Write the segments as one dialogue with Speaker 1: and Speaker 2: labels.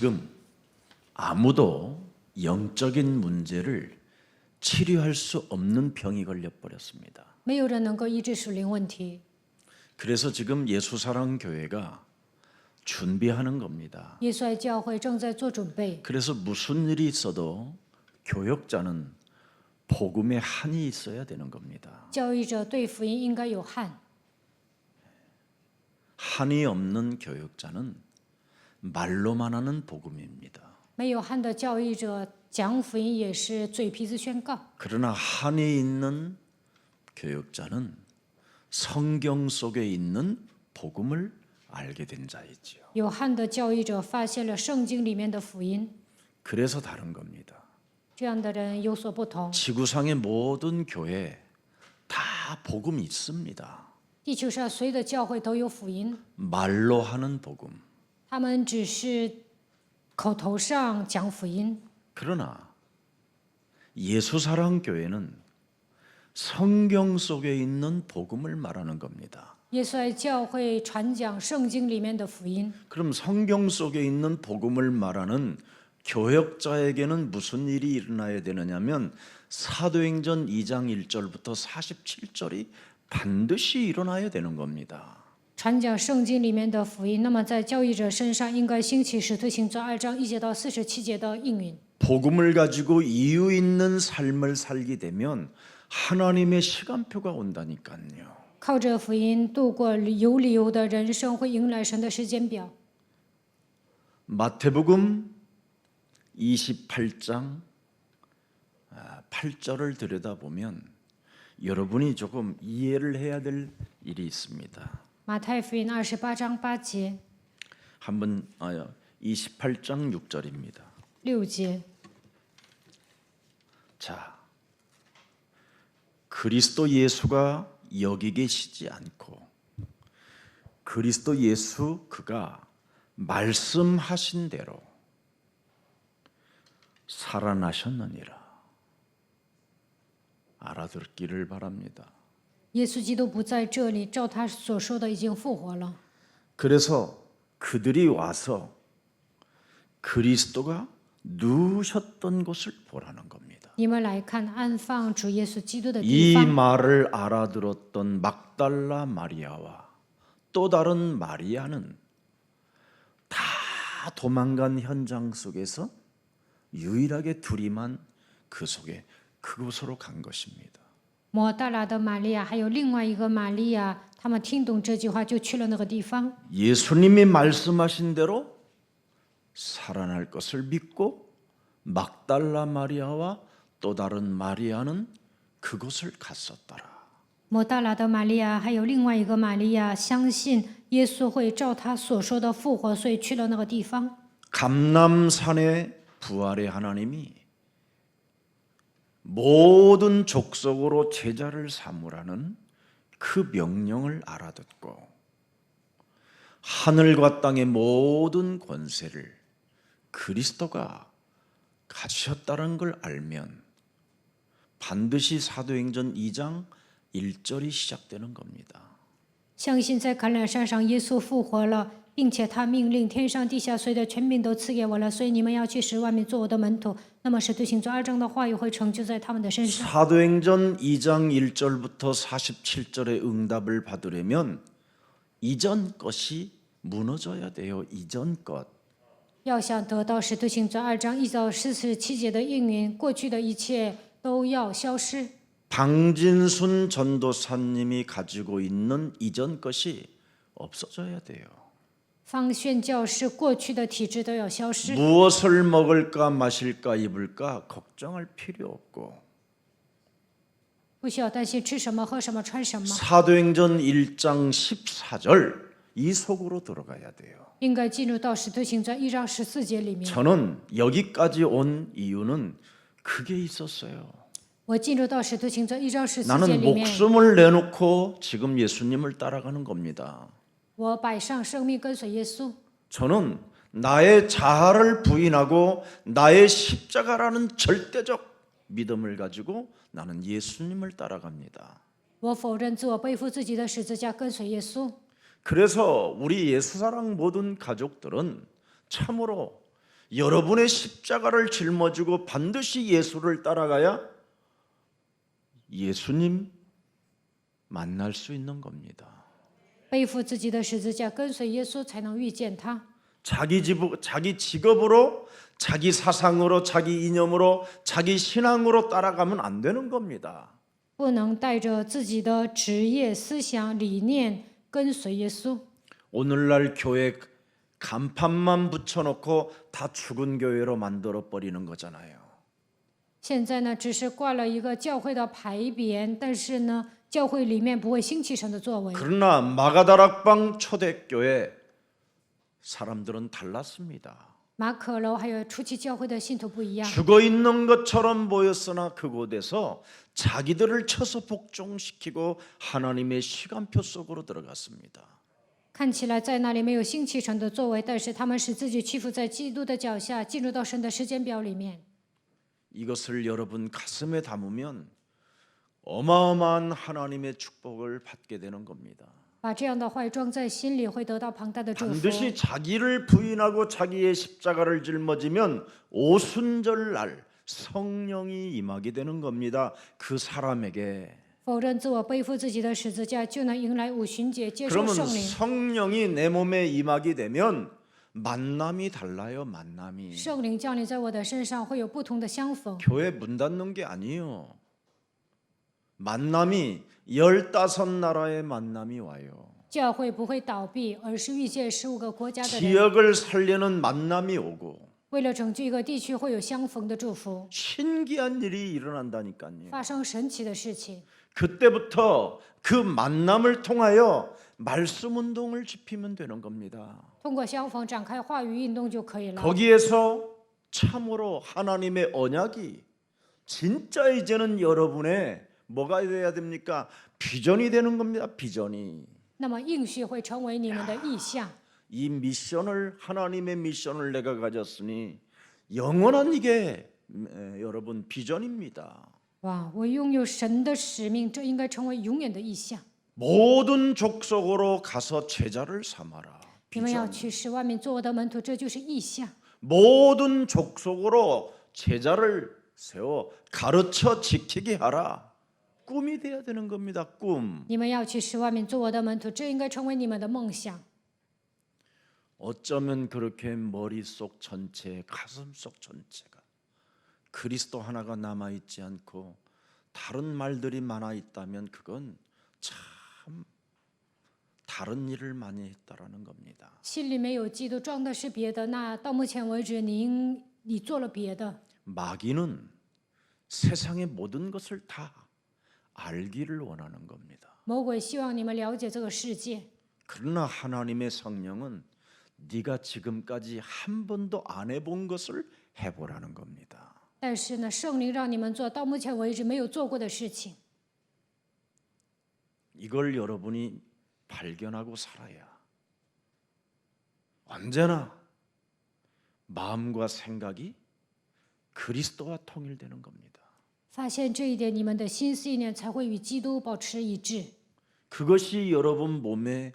Speaker 1: 지금 아무도 영적인 문제를 치료할 수 없는 병이 걸려버렸습니다.
Speaker 2: 没有人能够医治属灵问题。
Speaker 1: 그래서 지금 예수사랑교회가 준비하는 겁니다.
Speaker 2: 耶稣爱教会正在做准备，
Speaker 1: 그래서 무슨 일이 있어도 교역자는 복음에 한이 있어야 되는 겁니다.
Speaker 2: 教育者对福音应该有hạn，
Speaker 1: 한이 없는 교역자는 말로만 하는 복음입니다.
Speaker 2: 没有hạn的教育者讲福音也是嘴皮子宣告。
Speaker 1: 그러나 한이 있는 교역자는 성경 속에 있는 복음을 알게 된 자이지요.
Speaker 2: 有hạn的教育者发现了圣经里面的福音，
Speaker 1: 그래서 다른 겁니다.
Speaker 2: 这样的人有所不同。
Speaker 1: 지구상의 모든 교회 다 복음이 있습니다.
Speaker 2: 地球上所有的教会都有福音，
Speaker 1: 말로 하는 복음.
Speaker 2: 他们只是口头上讲福音。
Speaker 1: 그러나 예수사랑교회는 성경 속에 있는 복음을 말하는 겁니다.
Speaker 2: 耶稣爱教会传讲圣经里面的福音，
Speaker 1: 그럼 성경 속에 있는 복음을 말하는 교역자에게는 무슨 일이 일어나야 되느냐면 사도행전 2장 1절부터 47절이 반드시 일어나야 되는 겁니다.
Speaker 2: 传讲圣经里面的福音。那么在教育者身上应该兴起使徒行传2章1节到47节的应允。
Speaker 1: 복음을 가지고 이유 있는 삶을 살게 되면 하나님의 시간표가 온다니까요.
Speaker 2: 靠着福音度过有理由的人生，会迎来神的时间表。
Speaker 1: 마태복음 28장 8절을 들여다보면 여러분이 조금 이해를 해야 될 일이 있습니다.
Speaker 2: 马太福音28章8节、
Speaker 1: 한번 28장 6절입니다.
Speaker 2: 6节。
Speaker 1: 자, 그리스도 예수가 여기 계시지 않고 그리스도 예수 그가 말씀하신 대로 살아나셨느니라. 알아듣기를 바랍니다.
Speaker 2: 耶稣基督不在这里，照他所说的已经复活了。
Speaker 1: 그래서 그들이 와서 그리스도가 누우셨던 곳을 보라는 겁니다.
Speaker 2: 你们来看安放主耶稣基督的地
Speaker 1: 이
Speaker 2: 方。
Speaker 1: 말을 알아들었던 막달라 마리아와 또 다른 마리아는 다 도망간 현장 속에서 유일하게 둘이만 그 속에 그곳으로 간 것입니다.
Speaker 2: 抹大拉的玛利亚还有另外一个玛利亚，他们听懂这句话就去了那个地方。
Speaker 1: 예수님이 말씀하신 대로 살아날 것을 믿고 막달라 마리아와 또 다른 마리아는 그곳을 갔었더라.
Speaker 2: 抹大拉的玛利亚还有另外一个玛利亚，相信耶稣会照他所说的复活，所以去了那个地方。
Speaker 1: 감람산의 부활의 하나님이 모든 족속으로 제자를 삼으라는 그 명령을 알아듣고 하늘과 땅의 모든 권세를 그리스도가 가지셨다는 걸 알면 반드시 사도행전 2장 1절이 시작되는 겁니다.
Speaker 2: 相信在橄榄山上耶稣复活了，并且他命令天上地下所有的权柄都赐给我了，所以你们要去使万民做我的门徒。那么使徒行传2章的话语会成就在他们的身上。
Speaker 1: 사도행전 2장 1절부터 47절의 응답을 받으려면 이전 것이 무너져야 돼요. 이전 것.
Speaker 2: 要想得到使徒行传2章1到47节的应允，过去的一切都要消失。
Speaker 1: 방진순 전도사님이 가지고 있는 이전 것이 없어져야 돼요.
Speaker 2: 方宣教士过去的体制都要消失，
Speaker 1: 무엇을 먹을까 마실까 입을까 걱정할 필요 없고
Speaker 2: 不需要担心吃什么、喝什么、穿什么，
Speaker 1: 사도행전 1장 14절 이 속으로 들어가야 돼요.
Speaker 2: 应该进入到使徒行传1章14节里面。
Speaker 1: 저는 여기까지 온 이유는 그게 있었어요.
Speaker 2: 我进入到使徒行传1章14节
Speaker 1: 나는
Speaker 2: 里面，
Speaker 1: 목숨을 내놓고 지금 예수님을 따라가는 겁니다.
Speaker 2: 我摆上生命跟随耶稣。
Speaker 1: 저는 나의 자아를 부인하고 나의 십자가라는 절대적 믿음을 가지고 나는 예수님을 따라갑니다.
Speaker 2: 我否认自我，背负自己的十字架，跟随耶稣。
Speaker 1: 그래서 우리 예수사랑 모든 가족들은 참으로 여러분의 십자가를 짊어지고 반드시 예수를 따라가야 예수님 만날 수 있는 겁니다.
Speaker 2: 背负自己的十字架，跟随耶稣，才能遇见他。
Speaker 1: 자기 직업으로, 자기 사상으로, 자기 이념으로, 자기 신앙으로 따라가면 안 되는 겁니다.
Speaker 2: 不能带着自己的职业、思想、理念跟随耶稣。
Speaker 1: 오늘날 교회 간판만 붙여놓고 다 죽은 교회로 만들어 버리는 거잖아요.
Speaker 2: 现在呢，只是挂了一个教会的牌匾，但是呢，教会里面不会兴起神的作为。
Speaker 1: 그러나 마가다락방 초대교회 사람들은 달랐습니다.
Speaker 2: 马可楼还有初期教会的信徒不一样，
Speaker 1: 죽어 있는 것처럼 보였으나 그곳에서 자기들을 쳐서 복종시키고 하나님의 시간표 속으로 들어갔습니다.
Speaker 2: 看起来在那里没有兴起神的作为，但是他们使自己屈服在基督的脚下，进入到神的时间表里面。
Speaker 1: 이것을 여러분 가슴에 담으면 어마어마한 하나님의 축복을 받게 되는 겁니다.
Speaker 2: 把这样的话语装在心里，会得到庞大的祝福。
Speaker 1: 반드시 자기를 부인하고 자기의 십자가를 짊어지면 오순절날 성령이 임하게 되는 겁니다. 그 사람에게.
Speaker 2: 否认自我，背负自己的十字架，就能迎来五旬节，接受
Speaker 1: 그러면
Speaker 2: 圣灵。
Speaker 1: 성령이 내 몸에 임하게 되면 만남이 달라요. 만남이.
Speaker 2: 圣灵降临在我的身上，会有不同的相逢。
Speaker 1: 교회 문 닫는 게 아니에요. 만남이 15나라의 만남이 와요.
Speaker 2: 教会不会倒闭，而是遇见15个国家的人。
Speaker 1: 지역을 살리는 만남이 오고
Speaker 2: 为了拯救一个地区，会有相逢的祝福，
Speaker 1: 신기한 일이 일어난다니까요.
Speaker 2: 发生神奇的事情。
Speaker 1: 그때부터 그 만남을 통하여 말씀 운동을 지피면 되는 겁니다.
Speaker 2: 通过相逢展开话语运动就可以了。
Speaker 1: 거기에서 참으로 하나님의 언약이 진짜 이제는 여러분의 뭐가 돼야 됩니까? 비전이 되는 겁니다. 비전이.
Speaker 2: 那么应许会成为你们的意象。
Speaker 1: 이 미션을 하나님의 미션을 내가 가졌으니 영원한 이게 여러분 비전입니다.
Speaker 2: 哇，我拥有神的使命，这应该成为永远的意象。
Speaker 1: 모든 족속으로 가서 제자를 삼아라.
Speaker 2: 你们要
Speaker 1: 비전.
Speaker 2: 去使万民做我的门徒，这就是意象。
Speaker 1: 모든 족속으로 제자를 세워 가르쳐 지키게 하라. 꿈이 돼야 되는 겁니다. 꿈.
Speaker 2: 你们要去使万民做我的门徒，这应该成为你们的梦想。
Speaker 1: 어쩌면 그렇게 머릿속 전체, 가슴속 전체가 그리스도 하나가 남아있지 않고 다른 말들이 많아 있다면 그건 참 다른 일을 많이 했다라는 겁니다.
Speaker 2: 心里没有基督，装的是别的，那到目前为止，你做了别的。
Speaker 1: 마귀는 세상의 모든 것을 다 알기를 원하는 겁니다.
Speaker 2: 魔鬼希望你们了解这个世界，
Speaker 1: 그러나 하나님의 성령은 네가 지금까지 한 번도 안 해본 것을 해보라는 겁니다.
Speaker 2: 但是呢，圣灵让你们做到目前为止没有做过的事情。
Speaker 1: 이걸 여러분이 발견하고 살아야 언제나 마음과 생각이 그리스도와 통일되는 겁니다.
Speaker 2: 发现这一点，你们的心思意念才会与基督保持一致。
Speaker 1: 그것이 여러분 몸에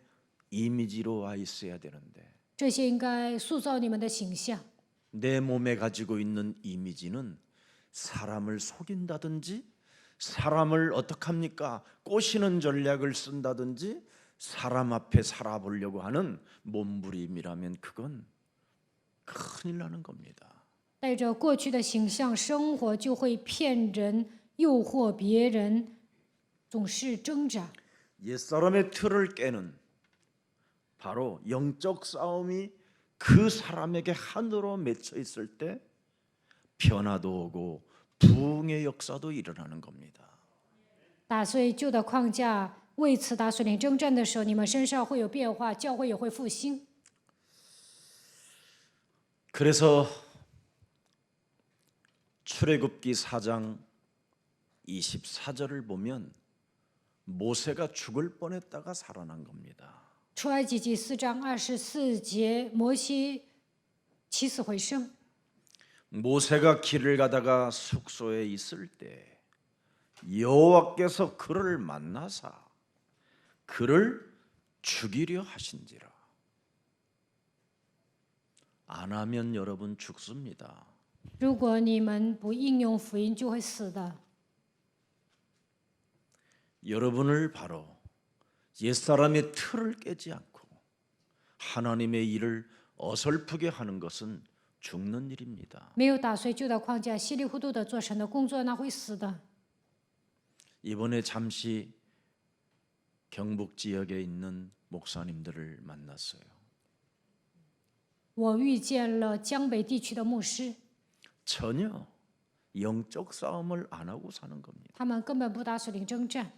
Speaker 1: 이미지로 와 있어야 되는데
Speaker 2: 这些应该塑造你们的形象。
Speaker 1: 내 몸에 가지고 있는 이미지는 사람을 속인다든지 사람을 어떡합니까? 꼬시는 전략을 쓴다든지 사람 앞에 살아보려고 하는 몸부림이라면 그건 큰일 나는 겁니다.
Speaker 2: 带着过去的形象生活，就会骗人、诱惑别人，总是挣扎。
Speaker 1: 옛사람의 틀을 깨는 바로 영적 싸움이 그 사람에게 한으로 맺혀 있을 때 변화도 오고 부흥의 역사도 일어나는 겁니다.
Speaker 2: 打碎旧的框架，为此打属灵征战的时候，你们身上会有变化，教会也会复兴。
Speaker 1: 그래서 출애굽기 4장 24절을 보면 모세가 죽을 뻔했다가 살아난 겁니다.
Speaker 2: 出埃及记4章24节，摩西起死回生。
Speaker 1: 모세가 길을 가다가 숙소에 있을 때 여호와께서 그를 만나사 그를 죽이려 하신지라. 안 하면 여러분 죽습니다.
Speaker 2: 如果你们不应用福音，就会死的。
Speaker 1: 여러분을 바로 옛사람의 틀을 깨지 않고 하나님의 일을 어설프게 하는 것은 죽는 일입니다.
Speaker 2: 没有打碎旧的框架，稀里糊涂的做神的工作，那会死的。
Speaker 1: 이번에 잠시 경북 지역에 있는 목사님들을 만났어요.
Speaker 2: 我遇见了江北地区的牧师，
Speaker 1: 전혀 영적 싸움을 안 하고 사는 겁니다.
Speaker 2: 他们根本不打属灵征战。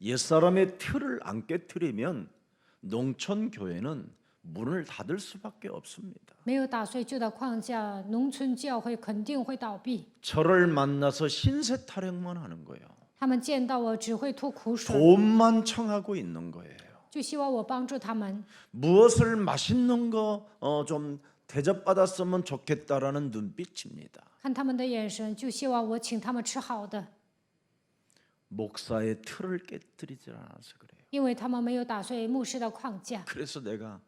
Speaker 1: 옛사람의 틀을 안 깨뜨리면 농촌 교회는 문을 닫을 수밖에 없습니다.
Speaker 2: 没有打碎旧的框架，农村教会肯定会倒闭。
Speaker 1: 저를 만나서 신세 타령만 하는 거예요.
Speaker 2: 他们见到我只会吐苦水，
Speaker 1: 돈만 청하고 있는 거예요.
Speaker 2: 就希望我帮助他们。
Speaker 1: 무엇을 맛있는 거 좀 대접받았으면 좋겠다라는 눈빛입니다.
Speaker 2: 看他们的眼神，就希望我请他们吃好的，
Speaker 1: 목사의 틀을 깨뜨리지 않아서 그래요.
Speaker 2: 因为他们没有打碎牧师的框架。
Speaker 1: 그래서 내가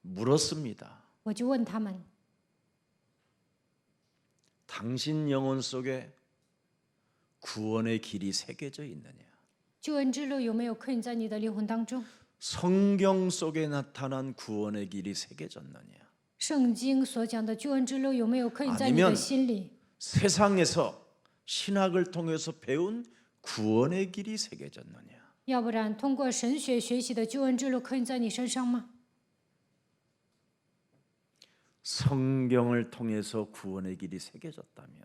Speaker 1: 물었습니다.
Speaker 2: 我就问他们：
Speaker 1: 당신 영혼 속에 구원의 길이 새겨져 있느냐?
Speaker 2: 救恩之路有没有刻印在你的灵魂当中？
Speaker 1: 성경 속에 나타난 구원의 길이 새겨졌느냐?
Speaker 2: 圣经所讲的救恩之路有没有刻印在你的心里？
Speaker 1: 세상에서 신학을 통해서 배운 구원의 길이 새겨졌느냐?
Speaker 2: 要不然，通过神学学习的救恩之路刻印在你身上吗？
Speaker 1: 성경을 통해서 구원의 길이 새겨졌다면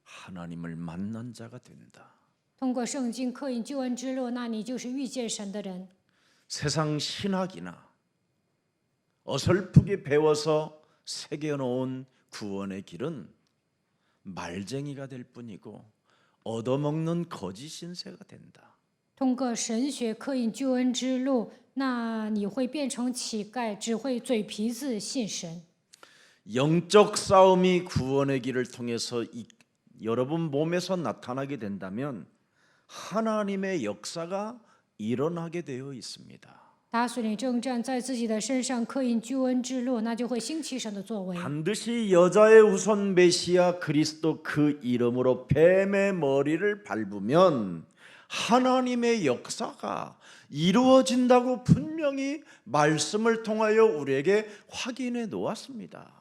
Speaker 1: 하나님을 만난 자가 된다.
Speaker 2: 通过圣经刻印救恩之路，那你就是遇见神的人。
Speaker 1: 세상 신학이나 어설프게 배워서 새겨놓은 구원의 길은 말쟁이가 될 뿐이고 얻어먹는 거짓 신세가 된다.
Speaker 2: 通过神学刻印救恩之路，那你会变成乞丐，只会嘴皮子信神。
Speaker 1: 영적 싸움이 구원의 길을 통해서 여러분 몸에서 나타나게 된다면 하나님의 역사가 일어나게 되어 있습니다.
Speaker 2: 打属灵征战在自己的身上刻印救恩之路，那就会兴起神的作为。
Speaker 1: 반드시 여자의 후손 메시아 그리스도 그 이름으로 뱀의 머리를 밟으면 하나님의 역사가 이루어진다고 분명히 말씀을 통하여 우리에게 확인해 놓았습니다.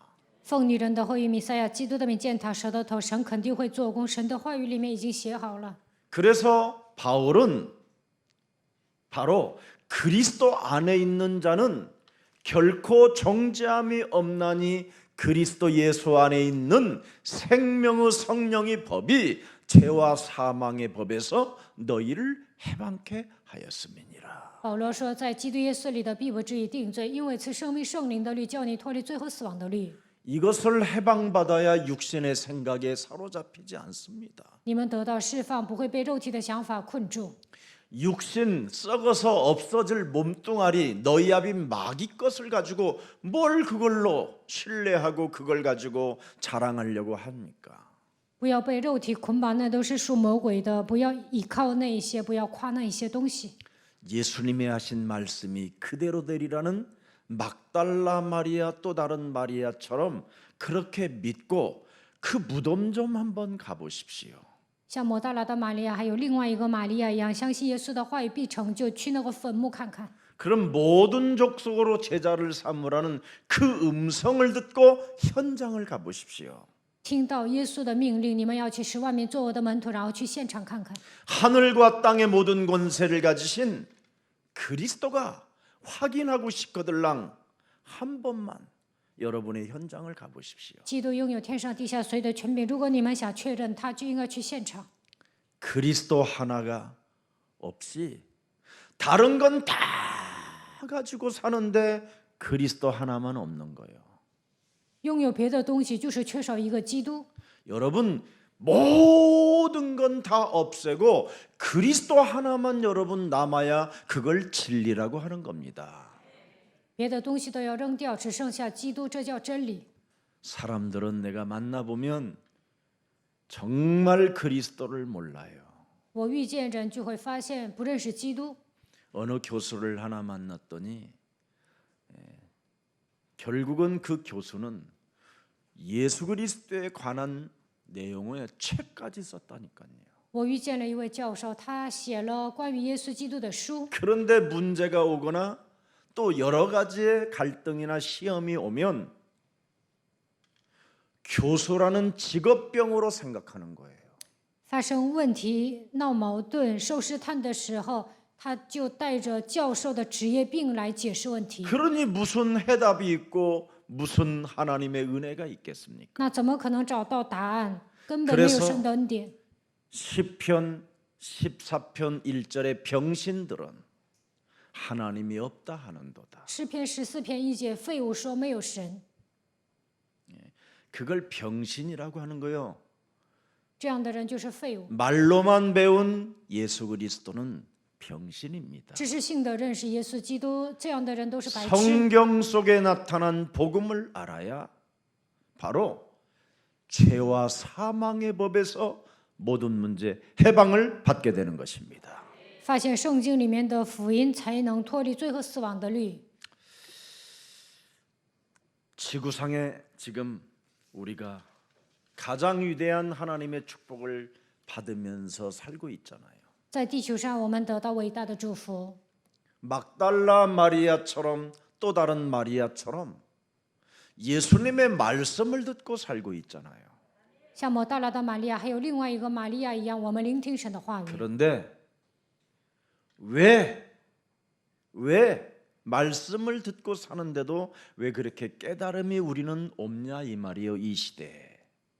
Speaker 2: 奉女人的后裔弥赛亚基督的名践踏蛇的头，神肯定会做工。神的话语里面已经写好了。
Speaker 1: 그래서 바울은 바로 그리스도 안에 있는 자는 결코 정죄함이 없나니 그리스도 예수 안에 있는 생명의 성령의 법이 죄와 사망의 법에서 너희를 해방케 하였음이니라.
Speaker 2: 保罗说，在基督耶稣里的必不至于定罪，因为赐生命圣灵的律叫你脱离最后死亡的律。
Speaker 1: 이것을 해방받아야 육신의 생각에 사로잡히지 않습니다.
Speaker 2: 你们得到释放，不会被肉体的想法困住。
Speaker 1: 육신 썩어서 없어질 몸뚱아리 너희 앞이 마귀 것을 가지고 뭘 그걸로 신뢰하고 그걸 가지고 자랑하려고 합니까?
Speaker 2: 不要被肉体捆绑，那都是属魔鬼的。不要依靠那一些，不要夸那一些东西。
Speaker 1: 예수님의 하신 말씀이 그대로 되리라는 막달라 마리아 또 다른 마리아처럼 그렇게 믿고 그 무덤 좀 한번 가보십시오.
Speaker 2: 像摩大拉的玛利亚，还有另外一个玛利亚一样，相信耶稣的话语必成就，去那个坟墓看看。
Speaker 1: 그럼 모든 족속으로 제자를 삼으라는 그 음성을 듣고 현장을 가보십시오.
Speaker 2: 听到耶稣的命令，你们要去使万民做我的门徒，然后去现场看看。
Speaker 1: 하늘과 땅의 모든 권세를 가지신 그리스도가 확인하고 싶거들랑 한 번만 여러분의 현장을 가보십시오.
Speaker 2: 基督拥有天上地下所有的权柄，如果你们想确认他，就应该去现场。
Speaker 1: 그리스도 하나가 없이 다른 건 다 가지고 사는데 그리스도 하나만 없는 거예요.
Speaker 2: 拥有别的东西，就是缺少一个基督。
Speaker 1: 여러분 모든 건 다 없애고 그리스도 하나만 여러분 남아야 그걸 진리라고 하는 겁니다.
Speaker 2: 别的东西都要扔掉，只剩下基督，这叫真理。
Speaker 1: 사람들은 내가 만나보면 정말 그리스도를 몰라요.
Speaker 2: 我遇见人就会发现不认识基督，
Speaker 1: 어느 교수를 하나 만났더니 결국은 그 교수는 예수 그리스도에 관한 내용의 책까지 썼다니까요.
Speaker 2: 我遇见了一位教授，他写了关于耶稣基督的书。
Speaker 1: 그런데 문제가 오거나 또 여러 가지의 갈등이나 시험이 오면 교수라는 직업병으로 생각하는 거예요.
Speaker 2: 发生问题、闹矛盾、受试探的时候，他就带着教授的职业病来解释问题。
Speaker 1: 그러니 무슨 해답이 있고 무슨 하나님의 은혜가 있겠습니까?
Speaker 2: 那怎么可能找到答案？根本没有
Speaker 1: 그래서
Speaker 2: 神的恩典。
Speaker 1: 시편 14편 1절의 병신들은 하나님이 없다 하는도다.
Speaker 2: 诗篇14篇1节，废物说没有神，
Speaker 1: 그걸 병신이라고 하는 거예요.
Speaker 2: 这样的人就是废物。
Speaker 1: 말로만 배운 예수 그리스도는 병신입니다.
Speaker 2: 知识性的认识耶稣基督，这样的人都是白痴。
Speaker 1: 성경 속에 나타난 복음을 알아야 바로 죄와 사망의 법에서 모든 문제 해방을 받게 되는 것입니다.
Speaker 2: 发现圣经里面的福音，才能脱离罪和死亡的律。
Speaker 1: 지구상에 지금 우리가 가장 위대한 하나님의 축복을 받으면서 살고 있잖아요.
Speaker 2: 在地球上，我们得到伟大的祝福。
Speaker 1: 막달라 마리아처럼 또 다른 마리아처럼 예수님의 말씀을 듣고 살고 있잖아요.
Speaker 2: 像抹大拉的玛利亚，还有另外一个玛利亚一样，我们聆听神的话语。
Speaker 1: 그런데 왜 말씀을 듣고 사는데도 왜 그렇게 깨달음이 우리는 없냐 이 말이에요. 이 시대에.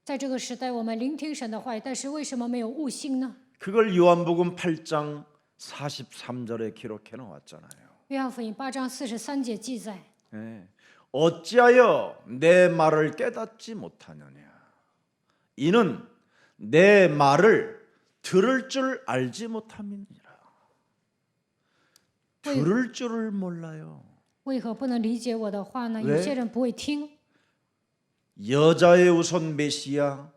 Speaker 2: 在这个时代，我们聆听神的话语，但是为什么没有悟性呢？
Speaker 1: 그걸 요한복음 8장 43절에 기록해 놓았잖아요.
Speaker 2: 约翰福音8章43节记载：
Speaker 1: 예. 어찌하여 내 말을 깨닫지 못하느냐? 이는 내 말을 들을 줄 알지 못함이니라. 들을 줄을 몰라요.
Speaker 2: 为何不能理解我的话呢？
Speaker 1: 왜
Speaker 2: 有些人不会听，
Speaker 1: 여자의 우선 메시아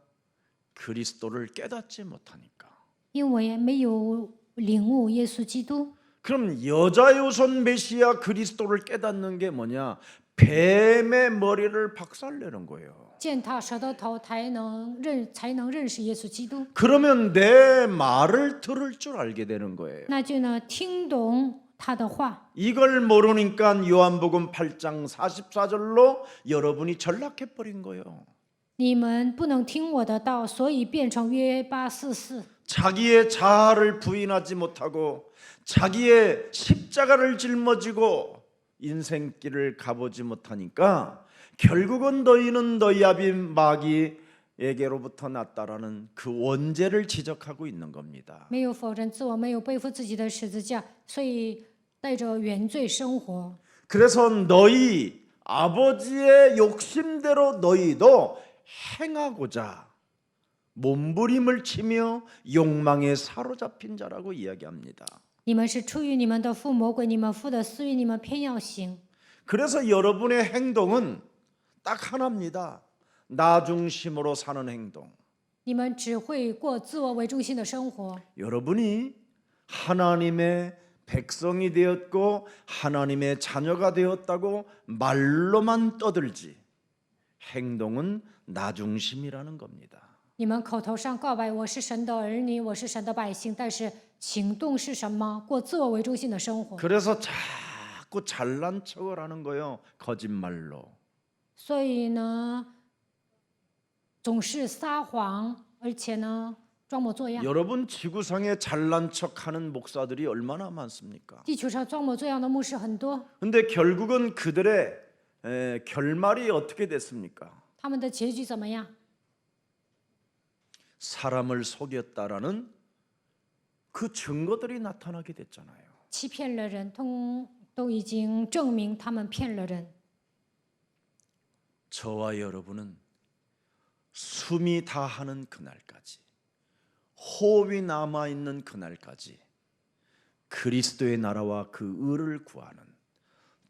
Speaker 1: 그리스도를 깨닫지 못하니까.
Speaker 2: 因为没有领悟耶稣基督。
Speaker 1: 그럼 여자의 우선 메시아 그리스도를 깨닫는 게 뭐냐? 뱀의 머리를 박살내는 거예요.
Speaker 2: 践踏蛇的头，才能认识耶稣基督，
Speaker 1: 그러면 내 말을 들을 줄 알게 되는 거예요.
Speaker 2: 那就能听懂他的话。
Speaker 1: 이걸 모르니까 요한복음 8장 44절로 여러분이 전락해 버린 거예요.
Speaker 2: 你们不能听我的道，所以变成约844。
Speaker 1: 자기의 자아를 부인하지 못하고 자기의 십자가를 짊어지고 인생길을 가보지 못하니까 결국은 너희는 너희 아비 마귀에게로부터 났다라는 그 원죄를 지적하고 있는 겁니다.
Speaker 2: 没有否认自我，没有背负自己的十字架，所以带着原罪生活。
Speaker 1: 그래서 너희 아버지의 욕심대로 너희도 행하고자 몸부림을 치며 욕망에 사로잡힌 자라고 이야기합니다.
Speaker 2: 你们是出于你们的父魔鬼，你们父的私欲，你们偏要行。
Speaker 1: 그래서 여러분의 행동은 딱 하나입니다. 나 중심으로 사는 행동.
Speaker 2: 你们只会过自我为中心的生活。
Speaker 1: 여러분이 하나님의 백성이 되었고 하나님의 자녀가 되었다고 말로만 떠들지 행동은 나 중심이라는 겁니다.
Speaker 2: 你们口头上告白我是神的儿女，我是神的百姓，但是行动是什么？过自我为中心的生活。
Speaker 1: 그래서 자꾸 잘난 척을 하는 거예요. 거짓말로.
Speaker 2: 所以呢，总是撒谎，而且呢，装模作样。
Speaker 1: 여러분 지구상에 잘난 척하는 목사들이 얼마나 많습니까?
Speaker 2: 地球上装模作样的牧师很多，
Speaker 1: 근데 결국은 그들의 결말이 어떻게 됐습니까?
Speaker 2: 他们的结局怎么样？
Speaker 1: 사람을 속였다라는 그 증거들이 나타나게 됐잖아요.
Speaker 2: 欺骗了人，都已经证明他们骗了人。
Speaker 1: 저와 여러분은 숨이 다하는 그날까지, 호흡이 남아 있는 그날까지 그리스도의 나라와 그 의를 구하는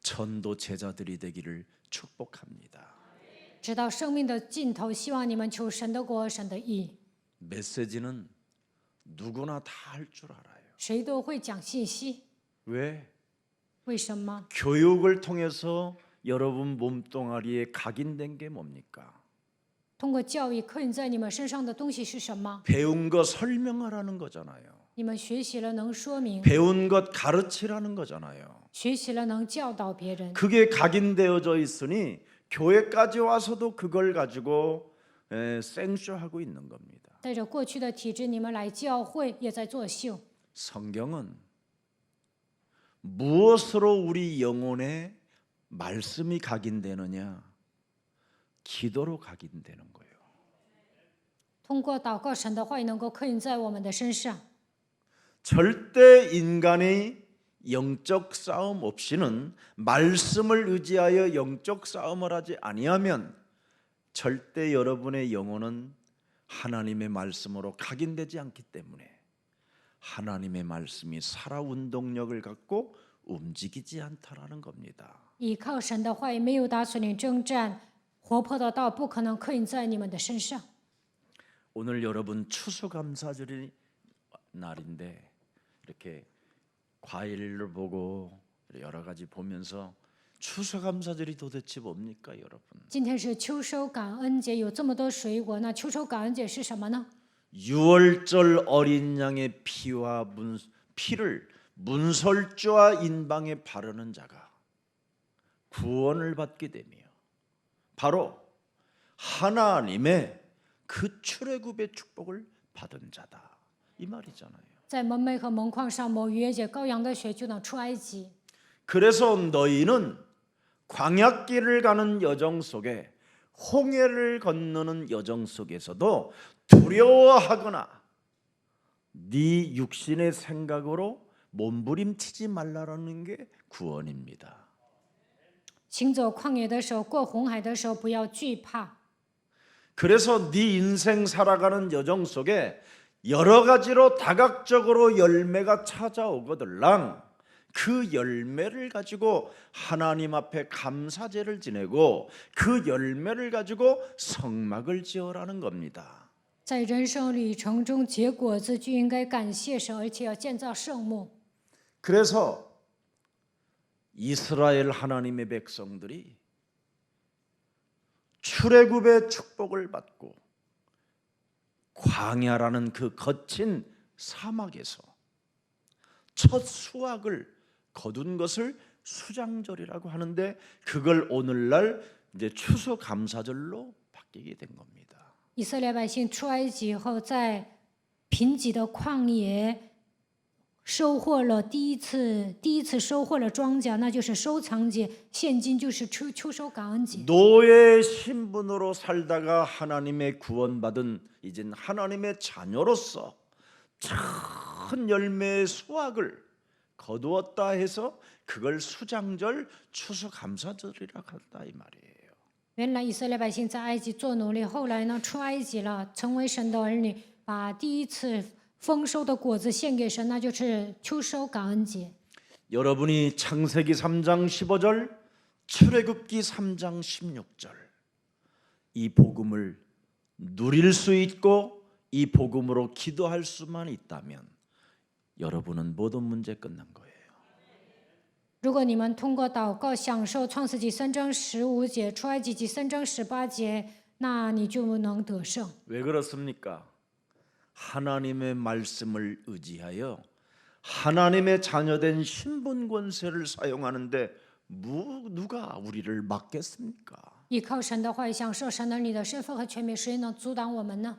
Speaker 1: 전도 제자들이 되기를 축복합니다.
Speaker 2: 直到生命的尽头，希望你们求神的国、神的义。
Speaker 1: 메시지는 누구나 다 할 줄 알아요.
Speaker 2: 谁都会讲信息，
Speaker 1: 왜?
Speaker 2: 为什么？
Speaker 1: 교육을 통해서 여러분 몸뚱아리에 각인된 게 뭡니까?
Speaker 2: 通过教育刻印在你们身上的东西是什么？
Speaker 1: 배운 거 설명하라는 거잖아요.
Speaker 2: 你们学习了能说明，
Speaker 1: 배운 것 가르치라는 거잖아요.
Speaker 2: 学习了能教导别人。
Speaker 1: 그게 각인되어져 있으니 교회까지 와서도 그걸 가지고 생쇼하고 있는 겁니다.
Speaker 2: 带着过去的体制，你们来教会也在作秀。
Speaker 1: 성경은 무엇으로 우리 영혼에 말씀이 각인되느냐? 기도로 각인되는 거예요.
Speaker 2: 通过祷告，神的话语能够刻印在我们的身上。
Speaker 1: 절대 인간이 영적 싸움 없이는 말씀을 의지하여 영적 싸움을 하지 아니하면 절대 여러분의 영혼은 하나님의 말씀으로 각인되지 않기 때문에 하나님의 말씀이 살아 운동력을 갖고 움직이지 않다라는 겁니다.
Speaker 2: 依靠神的话语，没有打算你征战，活泼的道不可能刻印在你们的身上。
Speaker 1: 오늘 여러분 추수감사절이 날인데 이렇게 과일을 보고 여러 가지 보면서 추수감사절이 도대체 뭡니까, 여러분?
Speaker 2: 今天是秋收感恩节，有这么多水果，那秋收感恩节是什么呢？
Speaker 1: 유월절 어린 양의 피를 문설주와 인방에 바르는 자가 구원을 받게 되며 바로 하나님의 그 출애굽의 축복을 받은 자다, 이 말이잖아요.
Speaker 2: 在门楣和门框上抹逾越节羔羊的血，就能出埃及。
Speaker 1: 그래서 너희는 광야길을 가는 여정 속에 홍해를 건너는 여정 속에서도 두려워하거나 네 육신의 생각으로 몸부림치지 말라라는 게 구원입니다.
Speaker 2: 行走旷野的时候，过红海的时候，不要惧怕。
Speaker 1: 그래서 네 인생 살아가는 여정 속에 여러 가지로 다각적으로 열매가 찾아오거들랑 그 열매를 가지고 하나님 앞에 감사제를 지내고 그 열매를 가지고 성막을 지어라는 겁니다.
Speaker 2: 在人生旅程中结果子，就应该感谢神，而且要建造圣幕。
Speaker 1: 그래서 이스라엘 하나님의 백성들이 출애굽의 축복을 받고 광야라는 그 거친 사막에서 첫 수확을 거둔 것을 수장절이라고 하는데 그걸 오늘날 이제 추수감사절로 바뀌게 된 겁니다.
Speaker 2: 以色列百姓出埃及以后，在贫瘠的旷野收获了第一次收获了庄稼，那就是收藏节。现今就是秋收感恩节。
Speaker 1: 노예 신분으로 살다가 하나님의 구원받은 이젠 하나님의 자녀로서 큰 열매의 수확을 거두었다 해서 그걸 수장절 추수감사절이라고 한다, 이 말이에요.
Speaker 2: 原来以色列百姓在埃及做奴隶，后来呢出埃及了，成为神的儿女，把第一次丰收的果子献给神，那就是秋收感恩节。
Speaker 1: 여러분이 창세기 3장 15절, 출애굽기 3장 16절 이 복음을 누릴 수 있고 이 복음으로 기도할 수만 있다면 여러분은 모든 문제 끝난 거예요.
Speaker 2: 如果你们通过祷告享受创世纪3章15节、出埃及记3章18节，那你就能得胜。
Speaker 1: 왜 그렇습니까? 하나님의 말씀을 의지하여 하나님의 자녀된 신분 권세를 사용하는데 누가 우리를 막겠습니까?
Speaker 2: 依靠神的话语，享受神儿女的身份和权柄，谁能阻挡我们呢？